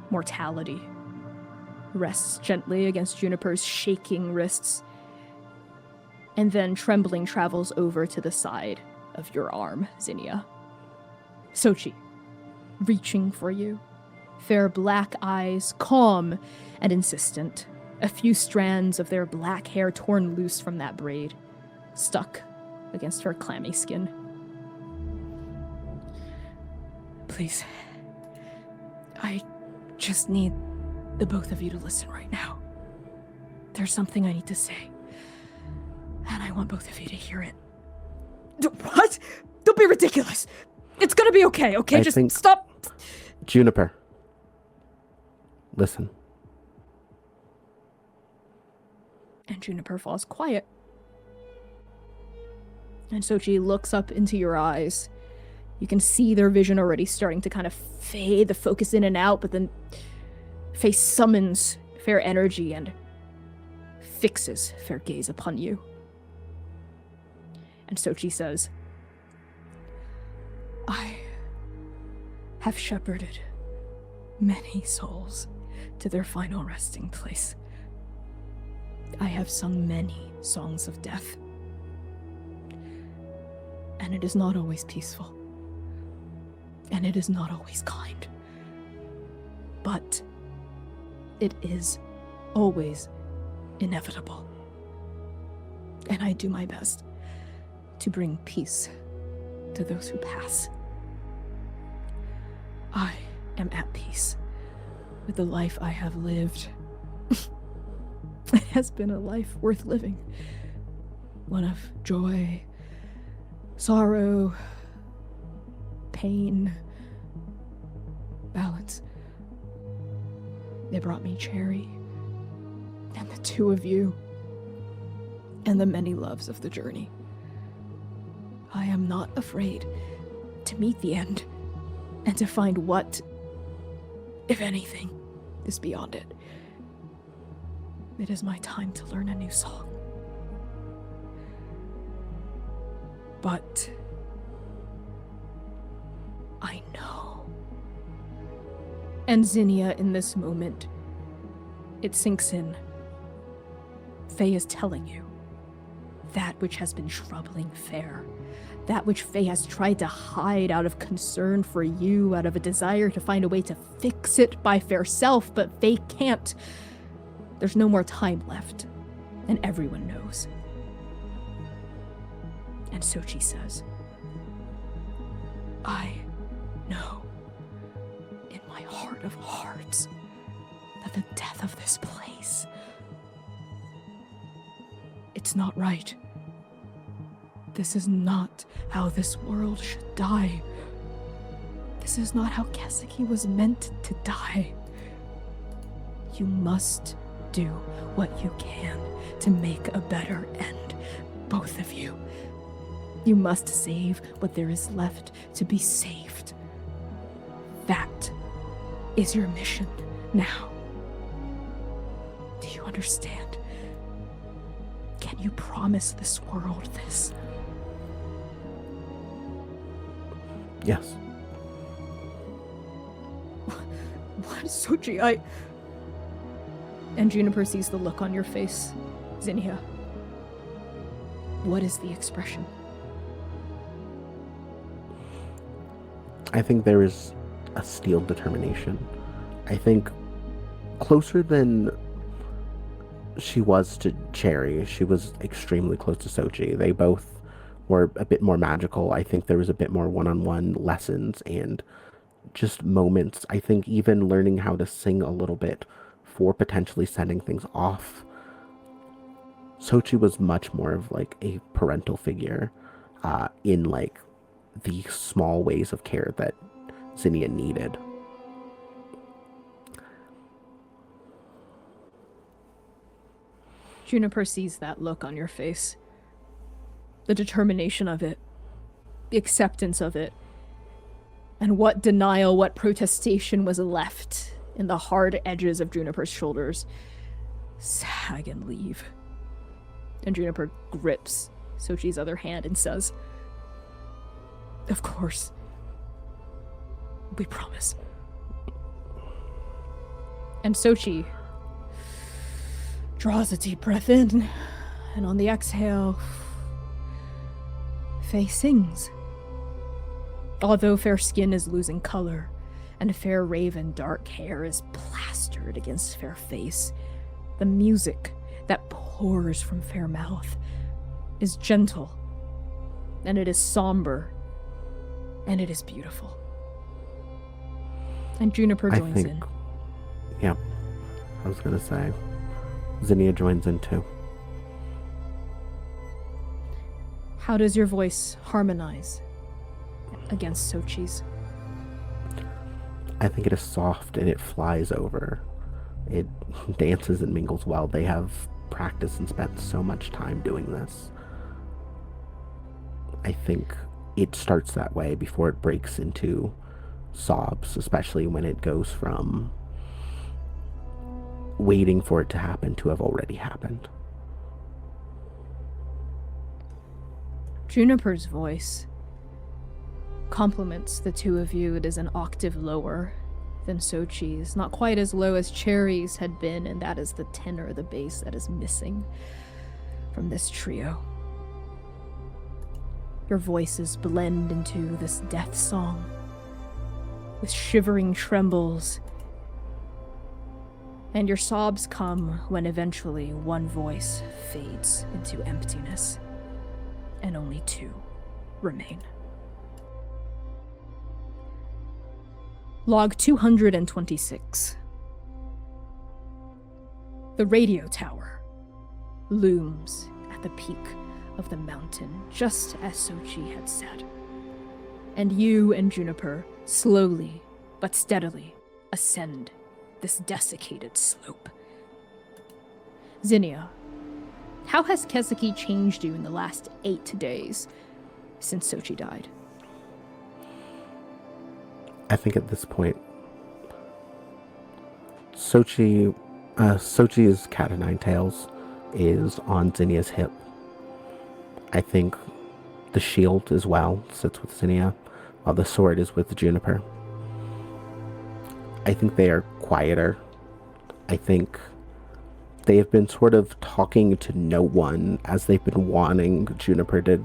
mortality. Rests gently against Juniper's shaking wrists, and then trembling travels over to the side of your arm, Zinnia. Sochi, reaching for you, fair black eyes, calm and insistent, a few strands of their black hair torn loose from that braid, stuck against her clammy skin. Please, I just need the both of you to listen right now. There's something I need to say, and I want both of you to hear it. What? Don't be ridiculous! It's gonna be okay, okay? Just stop. Juniper, listen. And Juniper falls quiet. And Sochi looks up into your eyes. You can see their vision already starting to kind of fade, the focus in and out, but then Faye summons fair energy and fixes fair gaze upon you. And Sochi says, I have shepherded many souls to their final resting place. I have sung many songs of death. And it is not always peaceful. And it is not always kind. But it is always inevitable. And I do my best to bring peace to those who pass. I am at peace with the life I have lived. It has been a life worth living. One of joy, sorrow, pain, balance. They brought me Cherry, and the two of you, and the many loves of the journey. I am not afraid to meet the end, and to find what, if anything, is beyond it. It is my time to learn a new song. But I know. And Zinnia, in this moment, it sinks in. Faye is telling you that which has been troubling Fair, that which Faye has tried to hide out of concern for you, out of a desire to find a way to fix it by Fair self, but Faye can't. There's no more time left, and everyone knows. And Sochi says, I know in my heart of hearts that the death of this place, it's not right. This is not how this world should die. This is not how Kaseki was meant to die. You must do what you can to make a better end, both of you. You must save what there is left to be saved. That is your mission now. Do you understand? Can you promise this world this? Yes. What, Sochi? And Juniper sees the look on your face, Zinnia. What is the expression? I think there is a steeled determination. I think closer than she was to Cherry, she was extremely close to Sochi. They both were a bit more magical. I think there was a bit more one-on-one lessons and just moments. I think even learning how to sing a little bit for potentially sending things off. Sochi was much more of like a parental figure in like the small ways of care that Zinnia needed. Juniper sees that look on your face. The determination of it. The acceptance of it. And what denial, what protestation was left in the hard edges of Juniper's shoulders. Sag and leave. And Juniper grips Sochi's other hand and says, of course. We promise. And Sochi draws a deep breath in, and on the exhale, Faye sings. Although Fair skin is losing color, and Fair raven dark hair is plastered against Fair face, the music that pours from Fair mouth is gentle, and it is somber, and it is beautiful. And Juniper joins in. Yeah, I was gonna say, Zinnia joins in too. How does your voice harmonize against Sochi's? I think it is soft and it flies over. It dances and mingles well. They have practiced and spent so much time doing this. I think it starts that way before it breaks into sobs, especially when it goes from waiting for it to happen to have already happened. Juniper's voice compliments the two of you. It is an octave lower than Sochi's, not quite as low as Cherry's had been, and that is the tenor, the bass that is missing from this trio. Your voices blend into this death song with shivering trembles, and your sobs come when eventually one voice fades into emptiness, and only two remain. Log 226. The radio tower looms at the peak of the mountain, just as Sochi had said. And you and Juniper slowly but steadily ascend this desiccated slope. Zinnia, how has Keseki changed you in the last 8 days since Sochi died? I think at this point, Sochi's cat o' nine tails is on Zinnia's hip. I think the shield as well sits with Zinnia, while the sword is with Juniper. I think they are quieter. I think they have been sort of talking to no one as they've been wanting Juniper to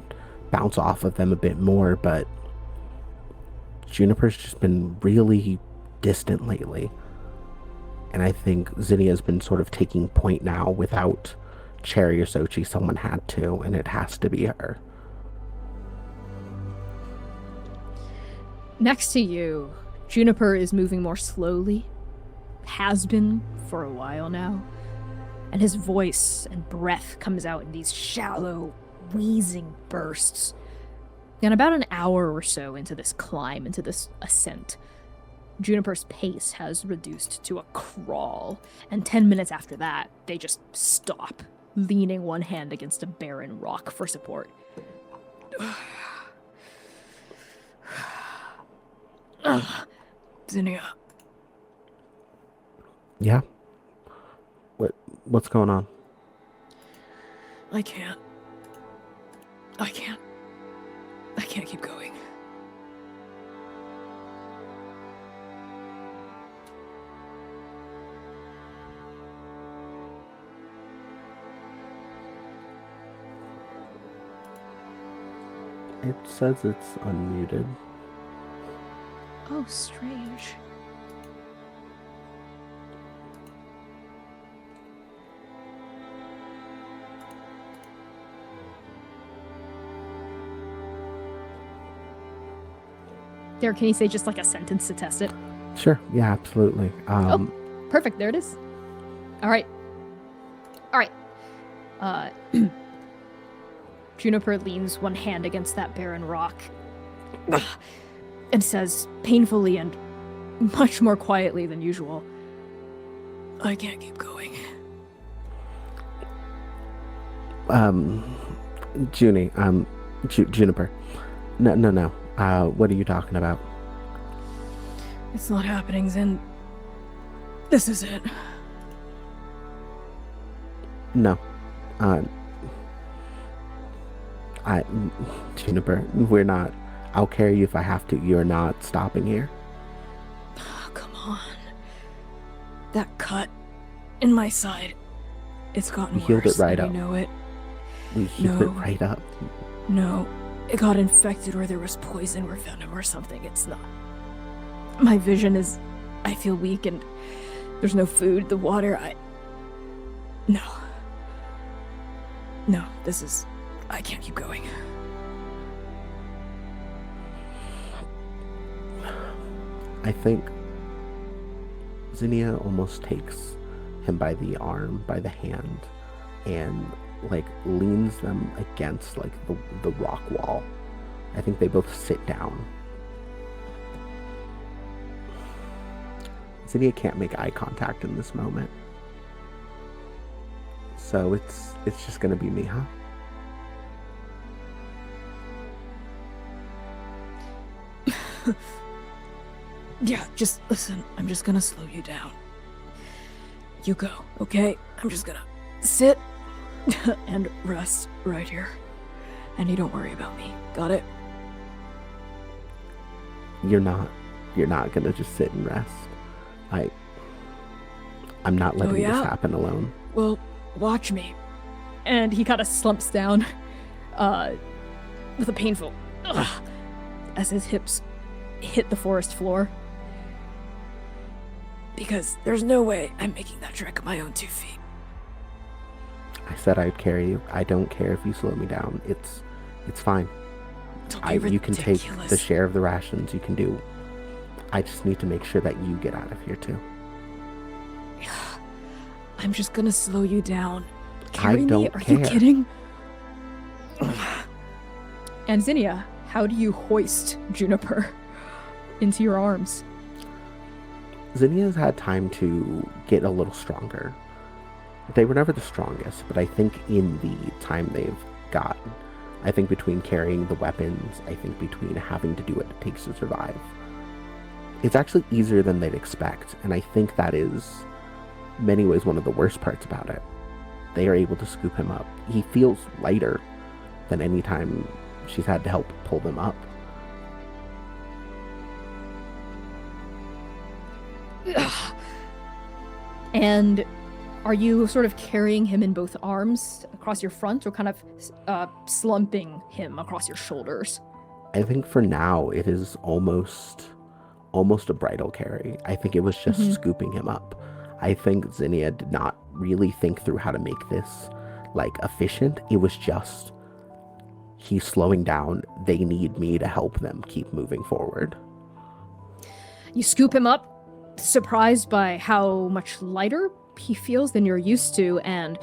bounce off of them a bit more, but Juniper's just been really distant lately. And I think Zinnia's been sort of taking point now. Without Cherry or Sochi, someone had to, and it has to be her. Next to you, Juniper is moving more slowly, has been for a while now, and his voice and breath comes out in these shallow, wheezing bursts. And about an hour or so into this climb, into this ascent, Juniper's pace has reduced to a crawl, and 10 minutes after that, they just stop, leaning one hand against a barren rock for support. Zinnia. Yeah? What's going on? I can't keep going. It says it's unmuted. Oh, strange. There, can you say just like a sentence to test it? Sure, yeah, absolutely. Oh, perfect, there it is. All right. Juniper leans one hand against that barren rock and says, painfully and much more quietly than usual, I can't keep going. Juniper. No. What are you talking about? It's not happening, Zin. This is it. No. Juniper, we're not. I'll carry you if I have to. You're not stopping here. Oh, come on. That cut in my side, it's gotten worse. We healed it right up. You know it. We healed it right up. No, it got infected or there was poison or venom or something. It's not. My vision is... I feel weak and there's no food, the water, No, this is... I can't keep going. I think Zinnia almost takes him by the arm, by the hand, and leans them against the rock wall. I think they both sit down Zinnia can't make eye contact in this moment. So it's just gonna be me, huh? Yeah, just listen. I'm just gonna slow you down. You go, okay? I'm just gonna sit and rest right here. And you don't worry about me. Got it? You're not gonna just sit and rest. I'm not letting this happen alone. Well, watch me. And he kind of slumps down with a painful as his hips hit the forest floor. Because there's no way I'm making that trek on my own 2 feet. I said I'd carry you. I don't care if you slow me down. It's fine. You can take the share of the rations. You can do. I just need to make sure that you get out of here too. I'm just gonna slow you down. Carry I don't me? Are care. you kidding? And Zinnia, how do you hoist Juniper into your arms? Zinnia's had time to get a little stronger. They were never the strongest, but I think in the time they've gotten, I think between carrying the weapons, I think between having to do what it takes to survive, it's actually easier than they'd expect, and I think that is, in many ways, one of the worst parts about it. They are able to scoop him up. He feels lighter than any time she's had to help pull them up. And are you sort of carrying him in both arms across your front, or kind of slumping him across your shoulders? I think for now it is almost a bridal carry. I think it was just scooping him up. I think Zinnia did not really think through how to make this efficient. It was just, he's slowing down. They need me to help them keep moving forward. You scoop him up, surprised by how much lighter he feels than you're used to, and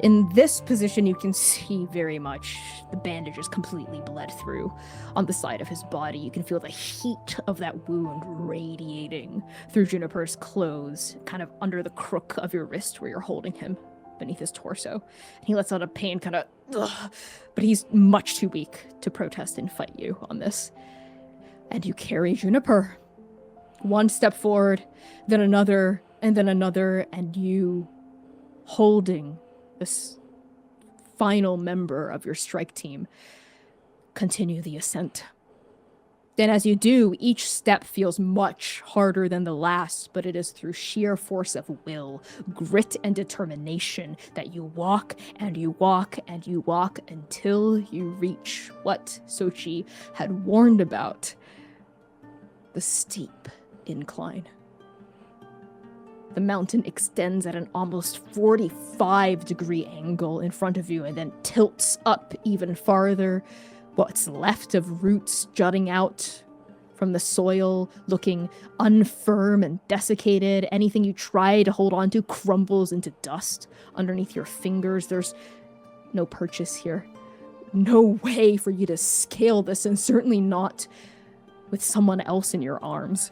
in this position you can see very much the bandage is completely bled through on the side of his body. You can feel the heat of that wound radiating through Juniper's clothes, kind of under the crook of your wrist where you're holding him beneath his torso. And he lets out a pain kind of, but he's much too weak to protest and fight you on this. And you carry Juniper. One step forward, then another, and you holding this final member of your strike team continue the ascent. Then as you do, each step feels much harder than the last, but it is through sheer force of will, grit, and determination that you walk and you walk and you walk until you reach what Sochi had warned about, the steep incline. The mountain extends at an almost 45-degree angle in front of you and then tilts up even farther. What's left of roots jutting out from the soil, looking unfirm and desiccated. Anything you try to hold on to crumbles into dust underneath your fingers. There's no purchase here. No way for you to scale this, and certainly not with someone else in your arms.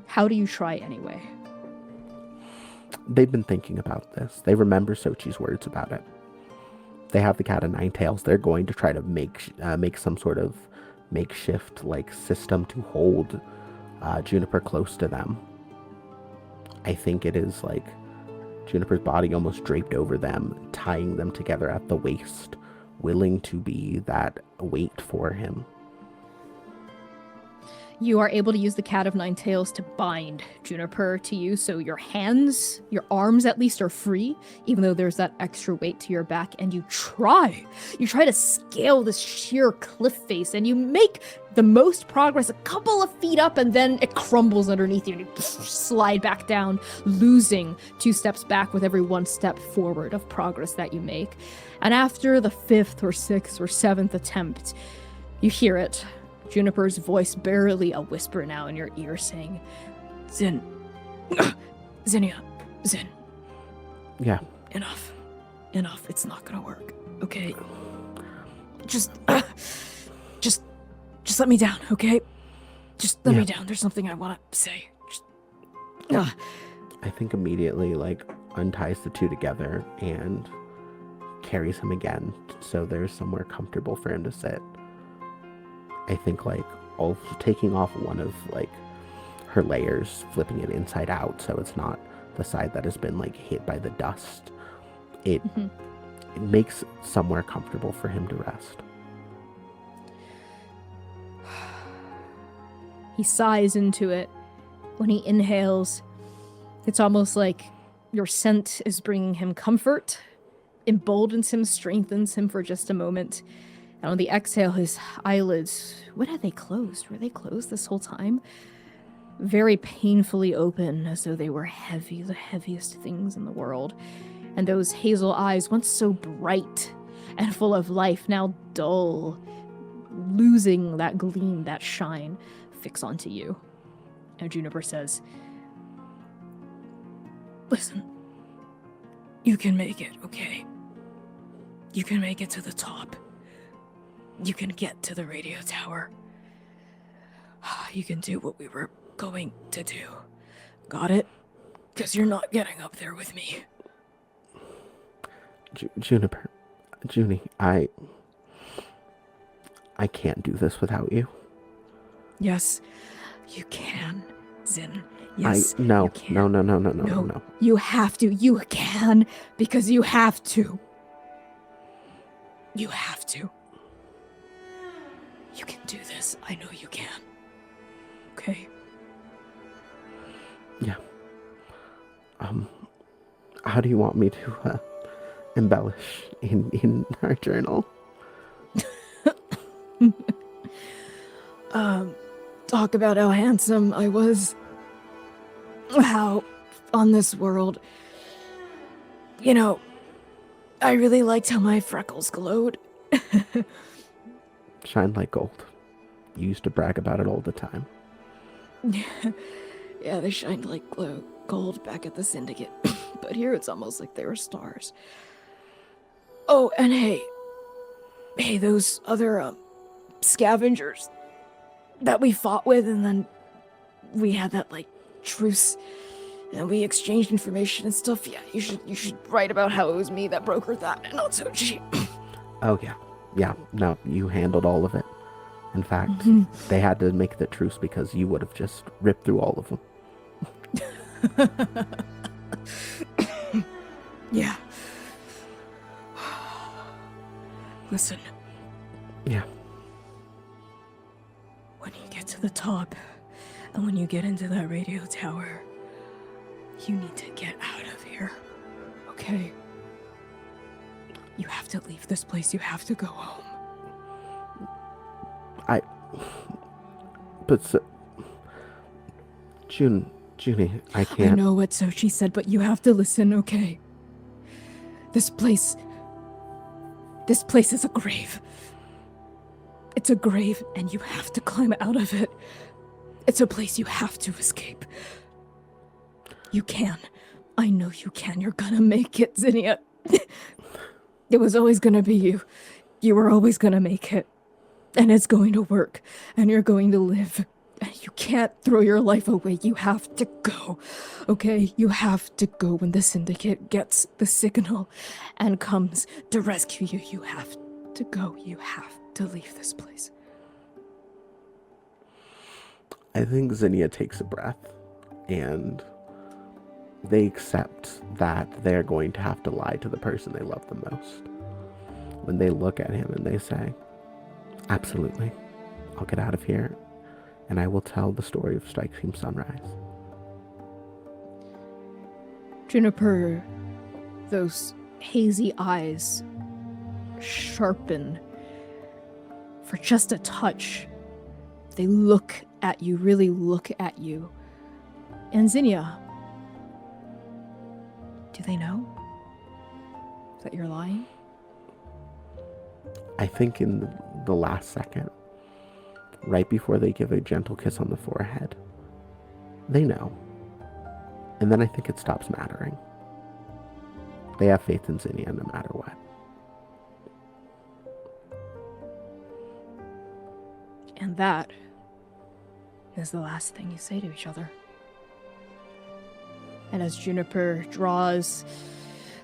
How do you try anyway? They've been thinking about this. They remember Sochi's words about it. They have the cat of nine tails. They're going to try to make some sort of makeshift system to hold Juniper close to them. I think it is Juniper's body almost draped over them, tying them together at the waist, willing to be that weight for him. You are able to use the cat of nine tails to bind Juniper to you, so your hands, your arms at least, are free, even though there's that extra weight to your back, and you try to scale this sheer cliff face, and you make the most progress a couple of feet up, and then it crumbles underneath you, and you slide back down, losing 2 steps back with every 1 step forward of progress that you make. And after the 5th or 6th or 7th attempt, you hear it. Juniper's voice, barely a whisper now in your ear, saying, Zinnia, Zin. Yeah. Enough. It's not gonna work. Okay. Just let me down, okay? Just let me down. There's something I want to say. Yeah. I think immediately, unties the two together and carries him again so there's somewhere comfortable for him to sit. I think, taking off one of, her layers, flipping it inside out so it's not the side that has been, hit by the dust. It makes somewhere comfortable for him to rest. He sighs into it. When he inhales, it's almost like your scent is bringing him comfort, emboldens him, strengthens him for just a moment. And on the exhale, his eyelids, what had they closed? Were they closed this whole time? Very painfully open, as though they were heavy, the heaviest things in the world. And those hazel eyes, once so bright and full of life, now dull, losing that gleam, that shine, fix onto you. And Juniper says, "Listen, you can make it, okay? You can make it to the top. You can get to the radio tower. You can do what we were going to do. Got it? Because you're not getting up there with me." Juniper, Junie, I can't do this without you. Yes, you can, Zin. Yes, No. you can. No. You have to. You can, because you have to. You have to. You can do this. I know you can. Okay? Yeah. How do you want me to embellish in our journal? Talk about how handsome I was. How on this world, I really liked how my freckles glowed. Shine like gold. You used to brag about it all the time. Yeah, they shined like gold back at the Syndicate. But here it's almost like they were stars. Oh, and hey, those other scavengers that we fought with, and then we had that truce, and we exchanged information and stuff. Yeah, you should write about how it was me that brokered that, and not Sochi. Oh yeah. No, you handled all of it. In fact, they had to make the truce because you would have just ripped through all of them. Yeah. Listen. Yeah. When you get to the top, and when you get into that radio tower, you need to get out of here. Okay? You have to leave this place. You have to go home. Junie, I can't. I know what Sochi said, but you have to listen, okay? This place is a grave. It's a grave, and you have to climb out of it. It's a place you have to escape. You can. I know you can. You're gonna make it, Zinnia. It was always gonna be you. You were always gonna make it. And it's going to work. And you're going to live. And you can't throw your life away. You have to go. Okay? You have to go when the Syndicate gets the signal and comes to rescue you. You have to go. You have to leave this place. I think Zinnia takes a breath, and they accept that they're going to have to lie to the person they love the most. When they look at him and they say, "Absolutely, I'll get out of here, and I will tell the story of Strike Team Sunrise." Juniper, those hazy eyes sharpen for just a touch. They look at you, really look at you. And Zinnia, do they know that you're lying? I think in the last second, right before they give a gentle kiss on the forehead, they know. And then I think it stops mattering. They have faith in Zinnia no matter what. And that is the last thing you say to each other. And as Juniper draws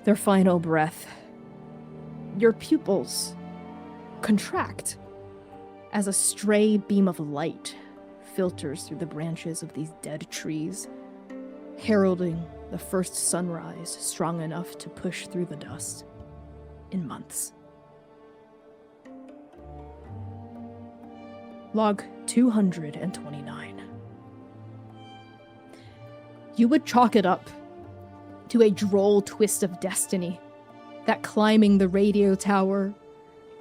their final breath, your pupils contract as a stray beam of light filters through the branches of these dead trees, heralding the first sunrise strong enough to push through the dust in months. Log 229. You would chalk it up to a droll twist of destiny that climbing the radio tower,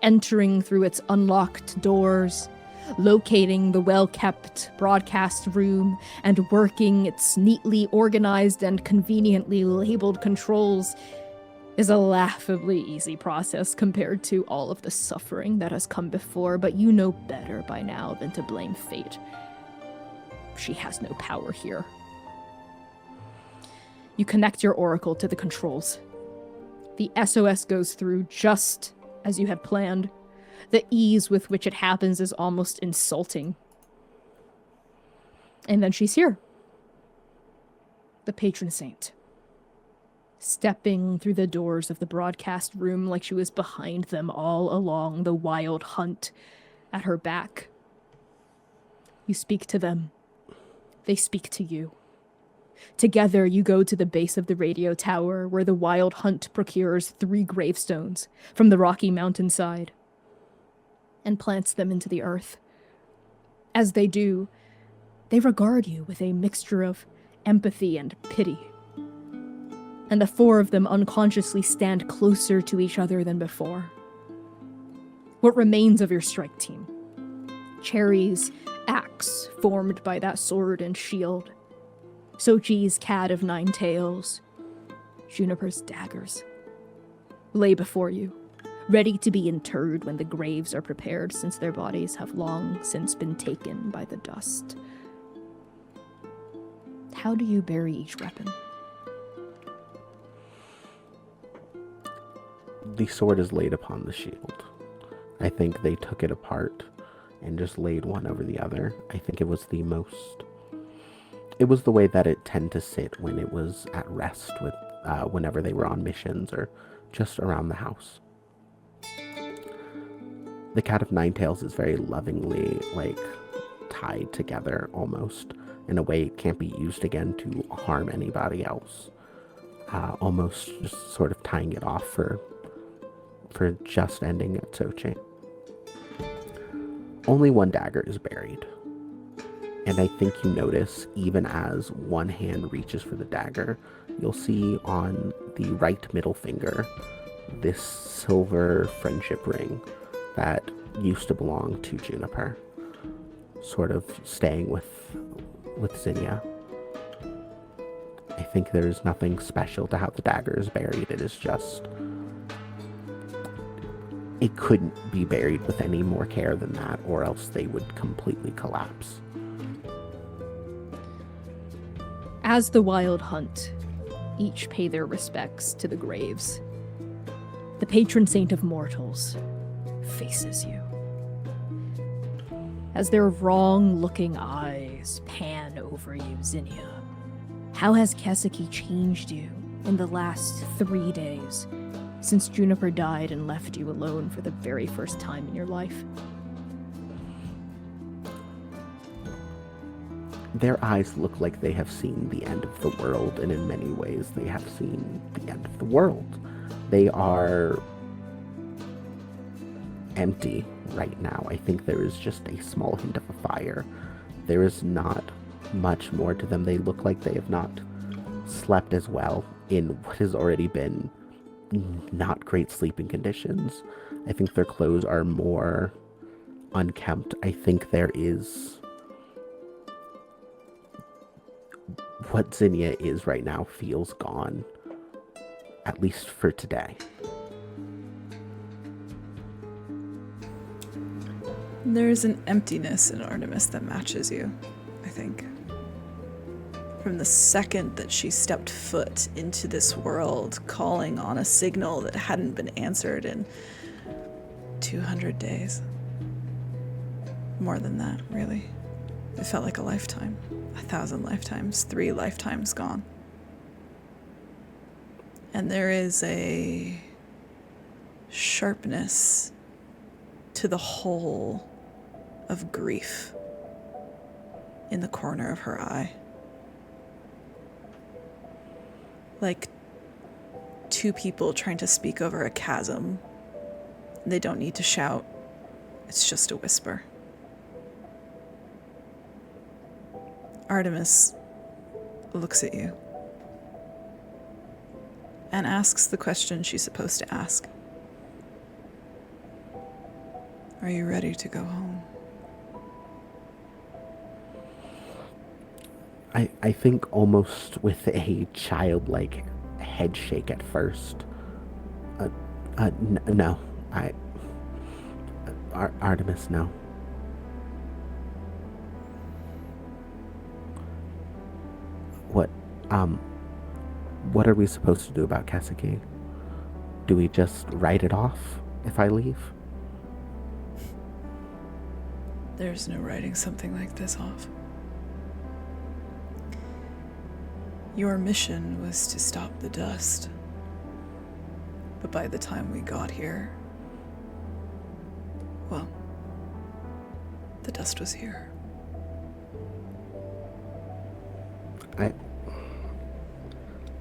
entering through its unlocked doors, locating the well-kept broadcast room, and working its neatly organized and conveniently labeled controls is a laughably easy process compared to all of the suffering that has come before, but you know better by now than to blame fate. She has no power here. You connect your oracle to the controls. The SOS goes through just as you had planned. The ease with which it happens is almost insulting. And then she's here. The patron saint. Stepping through the doors of the broadcast room like she was behind them all along the wild hunt at her back. You speak to them. They speak to you. Together, you go to the base of the radio tower where the wild hunt procures 3 gravestones from the rocky mountainside and plants them into the earth. As they do, they regard you with a mixture of empathy and pity. And the 4 of them unconsciously stand closer to each other than before. What remains of your strike team? Cherry's axe, formed by that sword and shield. Sochi's cat of 9 tails. Juniper's daggers. Lay before you, ready to be interred when the graves are prepared, since their bodies have long since been taken by the dust. How do you bury each weapon? The sword is laid upon the shield. I think they took it apart and just laid one over the other. I think it was the way that it tended to sit when it was at rest with whenever they were on missions or just around the house. The cat of 9 tails is very lovingly, tied together almost in a way it can't be used again to harm anybody else. Almost just sort of tying it off for just ending at Sochi. Only one dagger is buried. And I think you notice, even as one hand reaches for the dagger, you'll see on the right middle finger this silver friendship ring that used to belong to Juniper, sort of staying with Zinnia. I think there's nothing special to how the dagger is buried. It is just... it couldn't be buried with any more care than that, or else they would completely collapse. As the wild hunt, each pay their respects to the graves. The patron saint of mortals faces you. As their wrong-looking eyes pan over you, Zinnia, how has Keseki changed you in the last 3 days, since Juniper died and left you alone for the very first time in your life? Their eyes look like they have seen the end of the world, and in many ways they have seen the end of the world. They are empty right now. I think there is just a small hint of a fire. There is not much more to them. They look like they have not slept as well in what has already been not great sleeping conditions. I think their clothes are more unkempt. I think there is... what Zinnia is right now feels gone, at least for today. There's an emptiness in Artemis that matches you, I think. From the second that she stepped foot into this world, calling on a signal that hadn't been answered in 200 days. More than that, really. It felt like a lifetime. 1,000 lifetimes, 3 lifetimes gone. And there is a sharpness to the hole of grief in the corner of her eye. Like two people trying to speak over a chasm. They don't need to shout. It's just a whisper. Artemis looks at you and asks the question she's supposed to ask. Are you ready to go home? I think almost with a childlike head shake at first. No. Artemis, no. What are we supposed to do about Kaseki? Do we just write it off if I leave? There's no writing something like this off. Your mission was to stop the dust. But by the time we got here, well, the dust was here.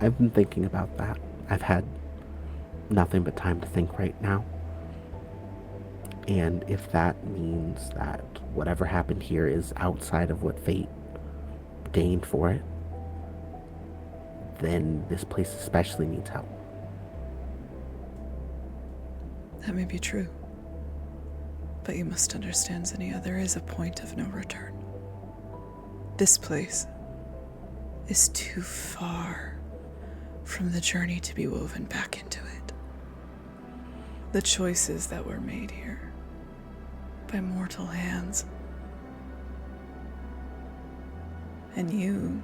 I've been thinking about that. I've had nothing but time to think right now. And if that means that whatever happened here is outside of what fate deigned for it, then this place especially needs help. That may be true. But you must understand, Zinnia, there is a point of no return. This place is too far from the journey to be woven back into it. The choices that were made here by mortal hands. And you,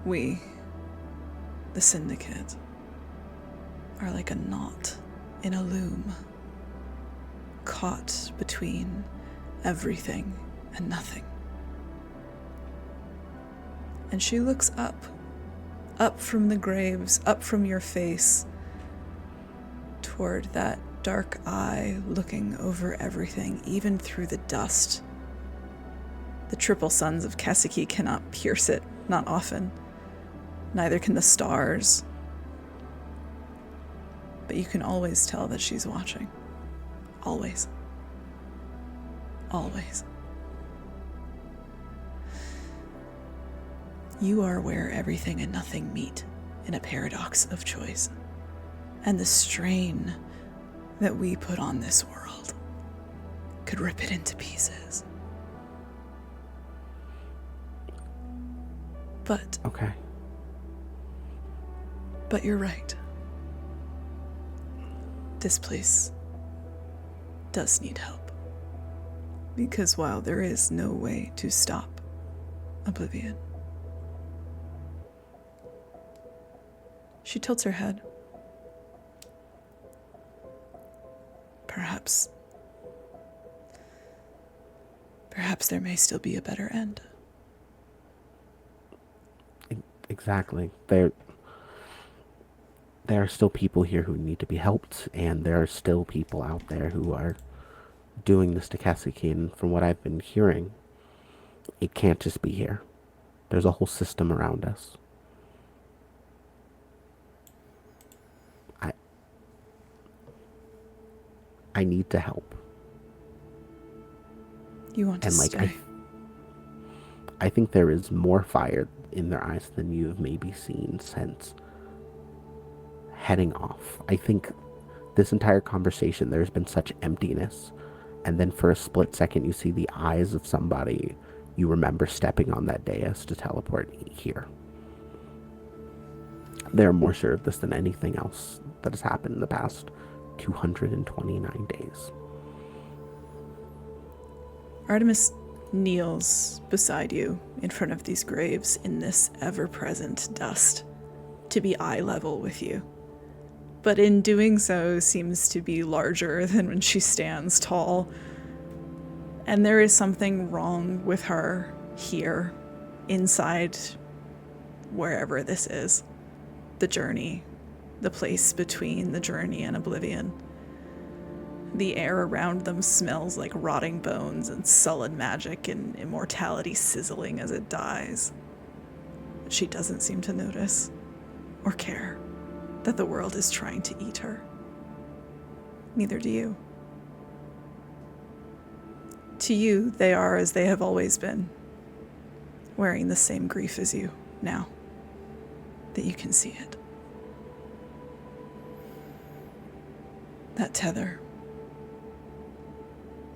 we, the Syndicate, are like a knot in a loom, caught between everything and nothing. And she looks up from the graves, up from your face, toward that dark eye looking over everything, even through the dust. The triple suns of Kaseki cannot pierce it, not often. Neither can the stars. But you can always tell that she's watching. Always. Always. You are where everything and nothing meet in a paradox of choice. And the strain that we put on this world could rip it into pieces. But... Okay. But you're right. This place does need help. Because while there is no way to stop oblivion, she tilts her head. Perhaps there may still be a better end. Exactly. There are still people here who need to be helped, and there are still people out there who are doing this to Kaseki, and from what I've been hearing, it can't just be here. There's a whole system around us. I need to help. You want to stay? I think there is more fire in their eyes than you've maybe seen since heading off. I think this entire conversation, there's been such emptiness, and then for a split second you see the eyes of somebody you remember stepping on that dais to teleport here. They're more sure of this than anything else that has happened in the past 229 days. Artemis kneels beside you in front of these graves in this ever-present dust to be eye level with you. But in doing so seems to be larger than when she stands tall. And there is something wrong with her here, inside wherever this is. the journey, the place between the journey and oblivion. The air around them smells like rotting bones and sullen magic and immortality sizzling as it dies. She doesn't seem to notice or care that the world is trying to eat her. Neither do you. To you, they are as they have always been, wearing the same grief as you now that you can see it. That tether.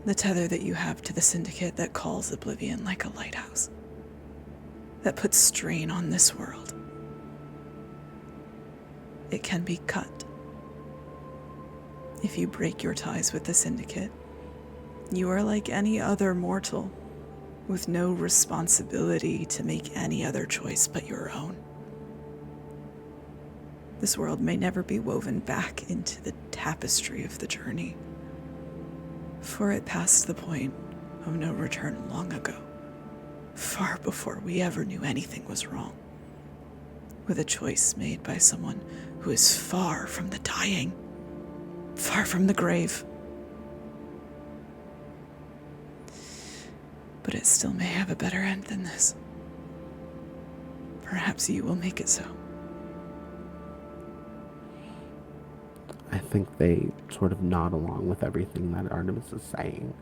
The tether that you have to the syndicate that calls oblivion like a lighthouse. That puts strain on this world. It can be cut. If you break your ties with the syndicate, you are like any other mortal, with no responsibility to make any other choice but your own. This world may never be woven back into the tapestry of the journey, for it passed the point of no return long ago, far before we ever knew anything was wrong, with a choice made by someone who is far from the dying, far from the grave. But it still may have a better end than this. Perhaps you will make it so. I think they sort of nod along with everything that Artemis is saying.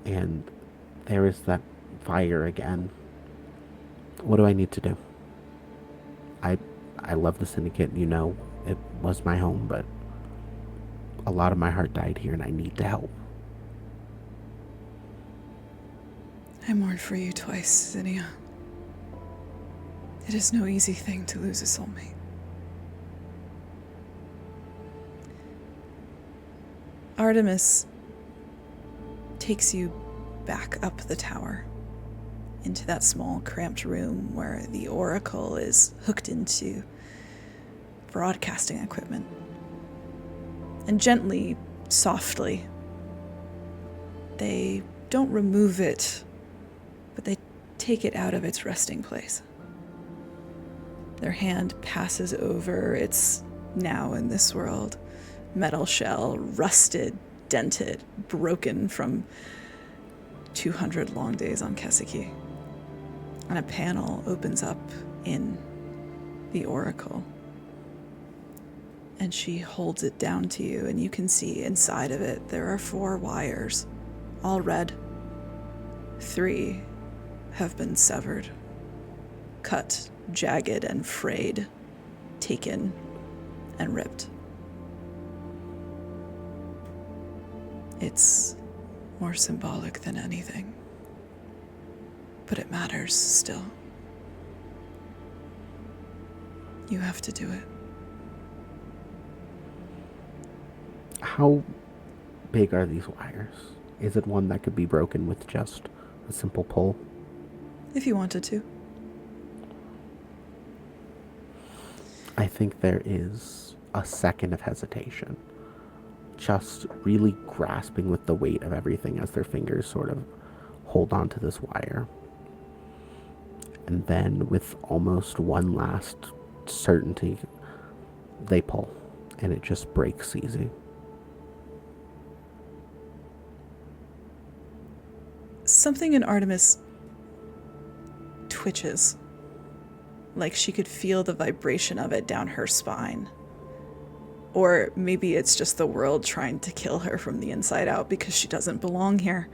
And there is that fire again. What do I need to do? I love the syndicate, you know, it was my home, but a lot of my heart died here and I need to help. I mourn for you twice, Zinnia. It is no easy thing to lose a soulmate. Artemis takes you back up the tower into that small, cramped room where the Oracle is hooked into broadcasting equipment. And gently, softly, they don't remove it, but they take it out of its resting place. Their hand passes over its now in this world metal shell, rusted, dented, broken from 200 long days on Kesiki. And a panel opens up in the Oracle. And she holds it down to you, and you can see inside of it there are 4 wires, all red. 3 have been severed, cut, jagged, and frayed, taken, and ripped. It's more symbolic than anything, but it matters still. You have to do it. How big are these wires? Is it one that could be broken with just a simple pull? If you wanted to. I think there is a second of hesitation. Just really grasping with the weight of everything as their fingers sort of hold onto this wire. And then with almost one last certainty, they pull, and it just breaks easy. Something in Artemis twitches, like she could feel the vibration of it down her spine. Or maybe it's just the world trying to kill her from the inside out because she doesn't belong here.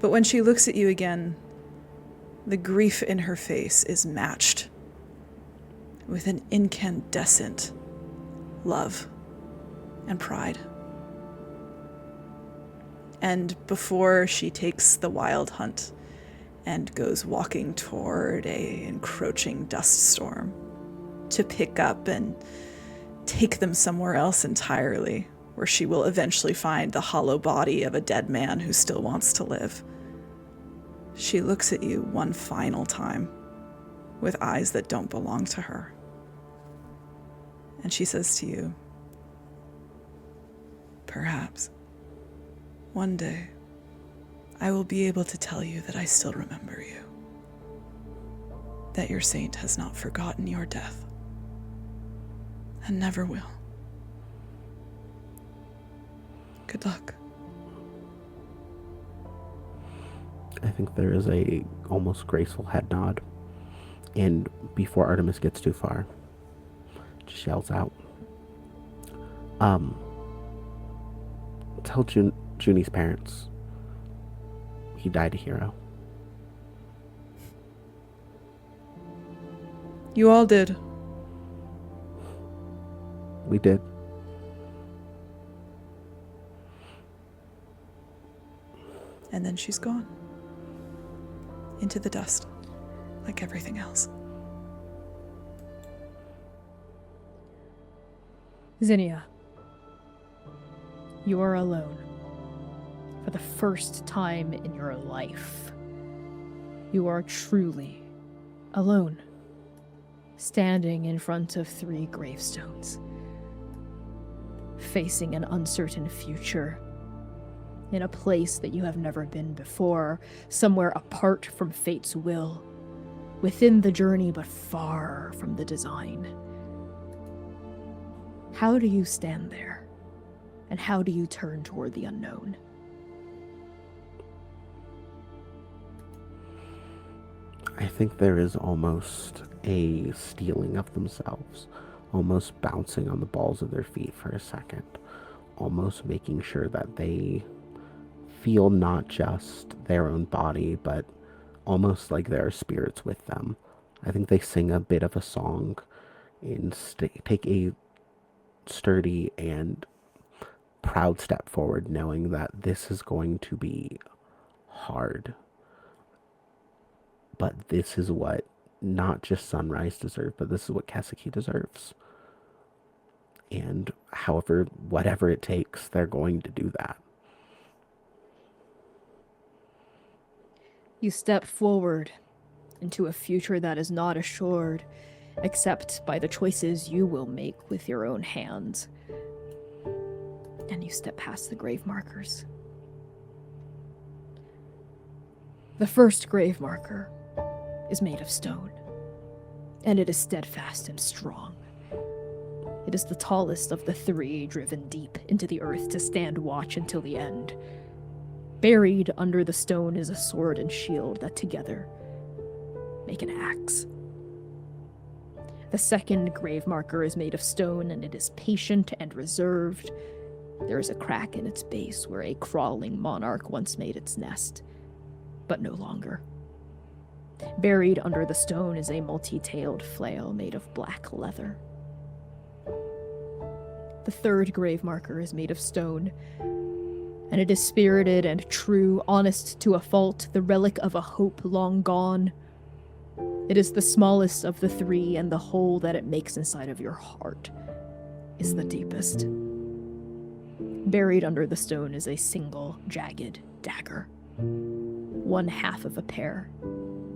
But when she looks at you again, the grief in her face is matched with an incandescent love and pride. And before she takes the wild hunt and goes walking toward a encroaching dust storm to pick up and take them somewhere else entirely, where she will eventually find the hollow body of a dead man who still wants to live, she looks at you one final time with eyes that don't belong to her. And she says to you, "Perhaps one day I will be able to tell you that I still remember you. that your saint has not forgotten your death, and never will. Good luck. I think there is a almost graceful head nod, and before Artemis gets too far, just yells out, tell Junie's parents he died a hero. You all did. We did. And then she's gone. Into the dust, like everything else. Zinnia, you are alone. For the first time in your life, you are truly alone, standing in front of 3 gravestones, facing an uncertain future, in a place that you have never been before, somewhere apart from fate's will, within the journey but far from the design. How do you stand there? And how do you turn toward the unknown? I think there is almost a stealing of themselves, almost bouncing on the balls of their feet for a second, almost making sure that they feel not just their own body, but almost like there are spirits with them. I think they sing a bit of a song and take a sturdy and proud step forward, knowing that this is going to be hard. But this is what not just Sunrise deserves, but this is what Kaseki deserves. And whatever it takes, they're going to do that. You step forward into a future that is not assured, except by the choices you will make with your own hands. And you step past the grave markers. The first grave marker is made of stone, and it is steadfast and strong. It is the tallest of the 3 driven deep into the earth to stand watch until the end. Buried under the stone is a sword and shield that together make an axe. The second grave marker is made of stone, and it is patient and reserved. There is a crack in its base where a crawling monarch once made its nest, but no longer. Buried under the stone is a multi-tailed flail made of black leather. The third grave marker is made of stone, and it is spirited and true, honest to a fault, the relic of a hope long gone. It is the smallest of the 3, and the hole that it makes inside of your heart is the deepest. Buried under the stone is a single, jagged dagger, 1/2 of a pair,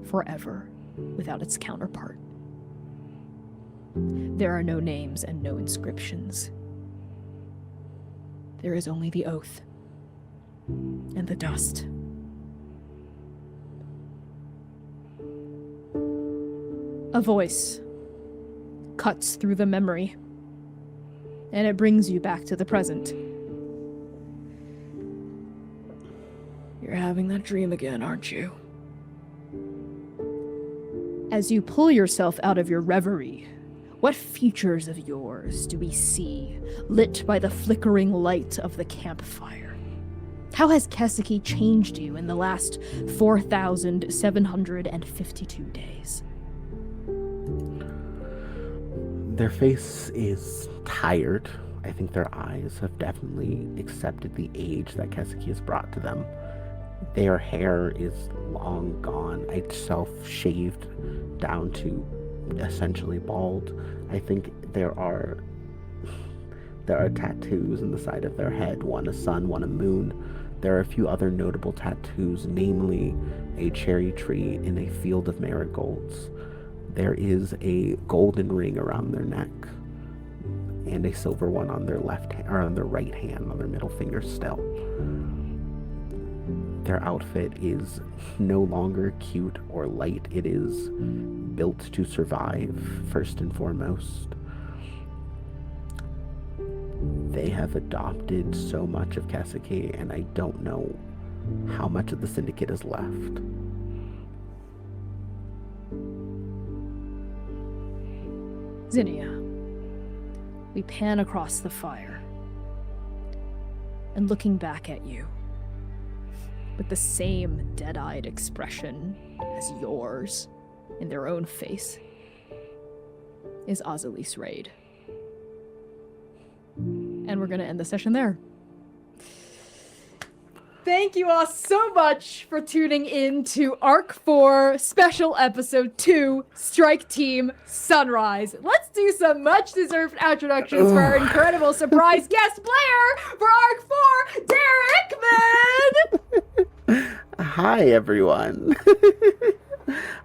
forever without its counterpart. There are no names and no inscriptions. There is only the oath and the dust. A voice cuts through the memory, and it brings you back to the present. You're having that dream again, aren't you? As you pull yourself out of your reverie, what features of yours do we see, lit by the flickering light of the campfire? How has Kaseki changed you in the last 4,752 days? Their face is tired. I think their eyes have definitely accepted the age that Kaseki has brought to them. Their hair is long gone. It's self-shaved down to essentially bald. I think there are tattoos in the side of their head, one a sun, one a moon. There are a few other notable tattoos, namely a cherry tree in a field of marigolds. There is a golden ring around their neck and a silver one on their left hand, or on their right hand, on their middle finger still. their outfit is no longer cute or light. It is built to survive, first and foremost. They have adopted so much of Kaseki, and I don't know how much of the Syndicate is left. Zinnia, we pan across the fire, and looking back at you, with the same dead-eyed expression as yours in their own face, is Azalis Raid. And we're gonna end the session there. Thank you all so much for tuning in to Arc 4 Special Episode 2, Strike Team Sunrise. Let's do some much-deserved introductions for our incredible surprise guest player for Arc 4, Hickman! Hi, everyone.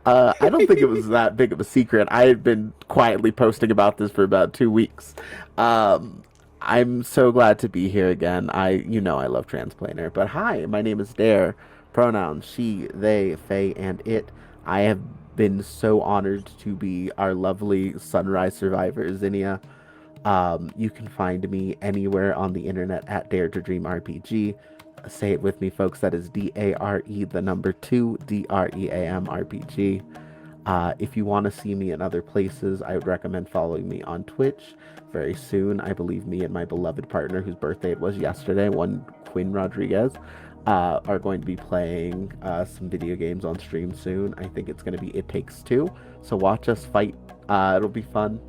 I don't think it was that big of a secret. I had been quietly posting about this for about 2 weeks. I'm so glad to be here again. I love Transplaner. But hi, my name is Dare. Pronouns she, they, they, and it. I have been so honored to be our lovely Sunrise survivor, Zinnia. You can find me anywhere on the internet at Dare to Dream RPG. Say it with me, folks. That is DARE, the number 2, DREAM RPG. If you want to see me in other places, I would recommend following me on Twitch. Very soon, I believe me and my beloved partner, whose birthday it was yesterday, one Quinn Rodriguez, are going to be playing some video games on stream soon. I think it's going to be It Takes Two, so watch us fight. It'll be fun.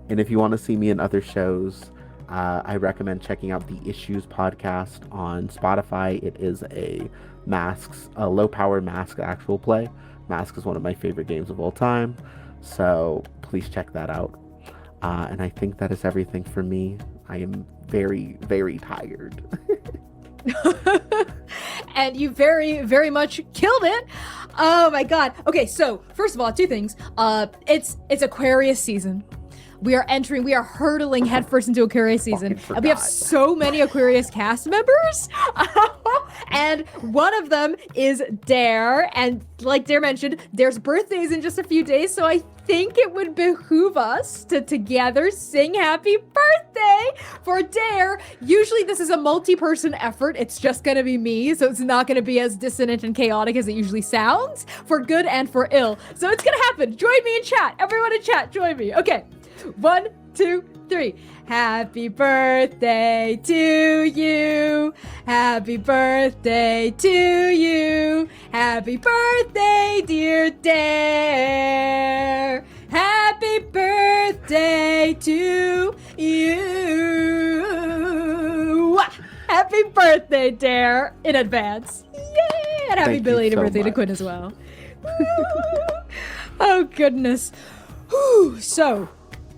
And if you want to see me in other shows, I recommend checking out the Issues podcast on Spotify. It is a low-power Mask actual play. Mask is one of my favorite games of all time, so please check that out. And I think that is everything for me. I am very, very tired. And you very, very much killed it. Oh my god. Okay, so first of all, 2 things. It's Aquarius season. We are hurtling headfirst into Aquarius season. And we have so many Aquarius cast members. And one of them is Dare. And like Dare mentioned, Dare's birthday is in just a few days. So I think it would behoove us to together sing happy birthday for Dare. Usually this is a multi-person effort. It's just going to be me. So it's not going to be as dissonant and chaotic as it usually sounds, for good and for ill. So it's going to happen. Join me in chat. Everyone in chat, join me. Okay. 1, 2, 3. Happy birthday to you. Happy birthday to you. Happy birthday, dear Dare. Happy birthday to you. Happy birthday, Dare, in advance. Yay! And happy belated birthday to Quinn as well. Oh, goodness. Whew. So,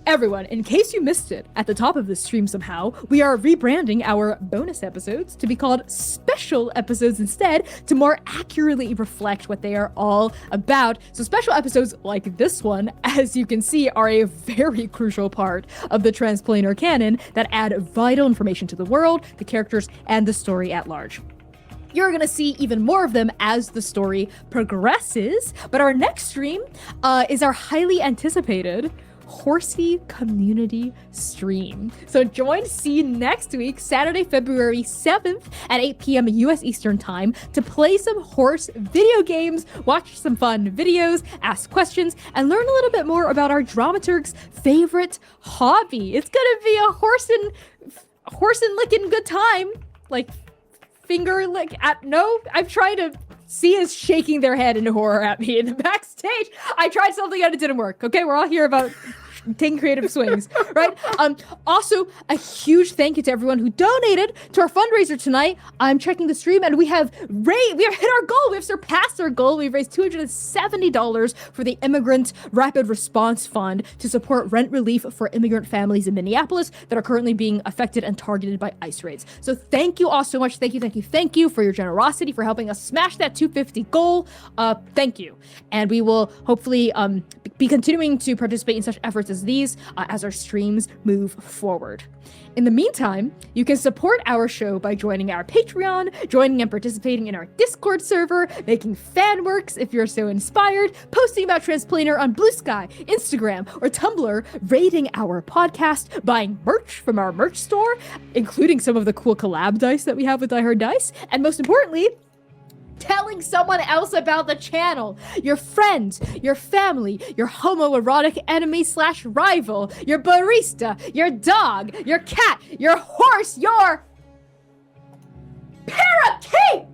everyone, in case you missed it at the top of the stream somehow, we are rebranding our bonus episodes to be called special episodes instead, to more accurately reflect what they are all about. So special episodes like this one, as you can see, are a very crucial part of the Transplaner canon that add vital information to the world, the characters, and the story at large. You're going to see even more of them as the story progresses, but our next stream is our highly anticipated Horsey community stream. So join C next week, Saturday, February 7th at 8 p.m. US Eastern Time to play some horse video games, watch some fun videos, ask questions, and learn a little bit more about our Dramaturg's favorite hobby. It's gonna be a horse and licking good time. Like, finger lick at, no, I'm trying to see is shaking their head in horror at me in the backstage. I tried something and it didn't work. Okay, we're all here about taking creative swings, right? Also, a huge thank you to everyone who donated to our fundraiser tonight. I'm checking the stream and we have hit our goal. We have surpassed our goal. We've raised $270 for the Immigrant Rapid Response Fund to support rent relief for immigrant families in Minneapolis that are currently being affected and targeted by ICE raids. So thank you all so much. Thank you for your generosity, for helping us smash that 250 goal. Thank you. And we will hopefully be continuing to participate in such efforts such as these as our streams move forward. In the meantime, you can support our show by joining our Patreon, joining and participating in our Discord server, making fan works if you're so inspired, posting about Transplanar on Blue Sky, Instagram, or Tumblr, rating our podcast, buying merch from our merch store, including some of the cool collab dice that we have with Die Hard Dice, and most importantly, telling someone else about the channel. Your friends, your family, your homoerotic enemy/rival, your barista, your dog, your cat, your horse, your parakeet!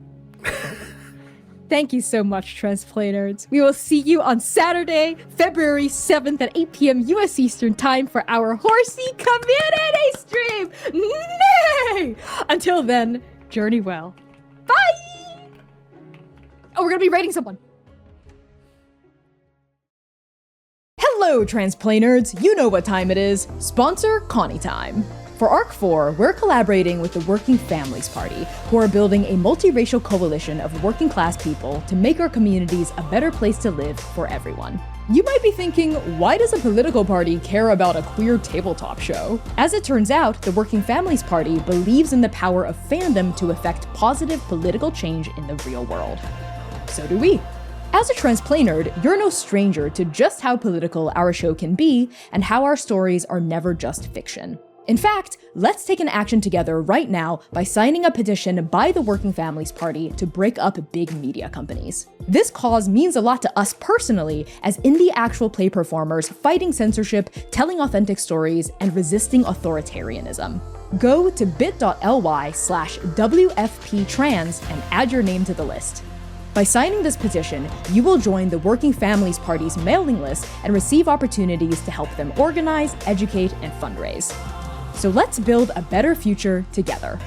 Thank you so much, Transplaners. We will see you on Saturday, February 7th at 8 p.m. U.S. Eastern Time for our Horsey Community Stream! Nay! Until then, journey well. Bye! Oh, we're gonna be rating someone. Hello, Transplaners! You know what time it is. Sponsor Connie time. For Arc 4, we're collaborating with the Working Families Party, who are building a multiracial coalition of working class people to make our communities a better place to live for everyone. You might be thinking, why does a political party care about a queer tabletop show? As it turns out, the Working Families Party believes in the power of fandom to effect positive political change in the real world. So do we. As a Transplanerd, you're no stranger to just how political our show can be and how our stories are never just fiction. In fact, let's take an action together right now by signing a petition by the Working Families Party to break up big media companies. This cause means a lot to us personally as indie actual play performers fighting censorship, telling authentic stories, and resisting authoritarianism. Go to bit.ly/WFPtrans and add your name to the list. By signing this petition, you will join the Working Families Party's mailing list and receive opportunities to help them organize, educate, and fundraise. So let's build a better future together.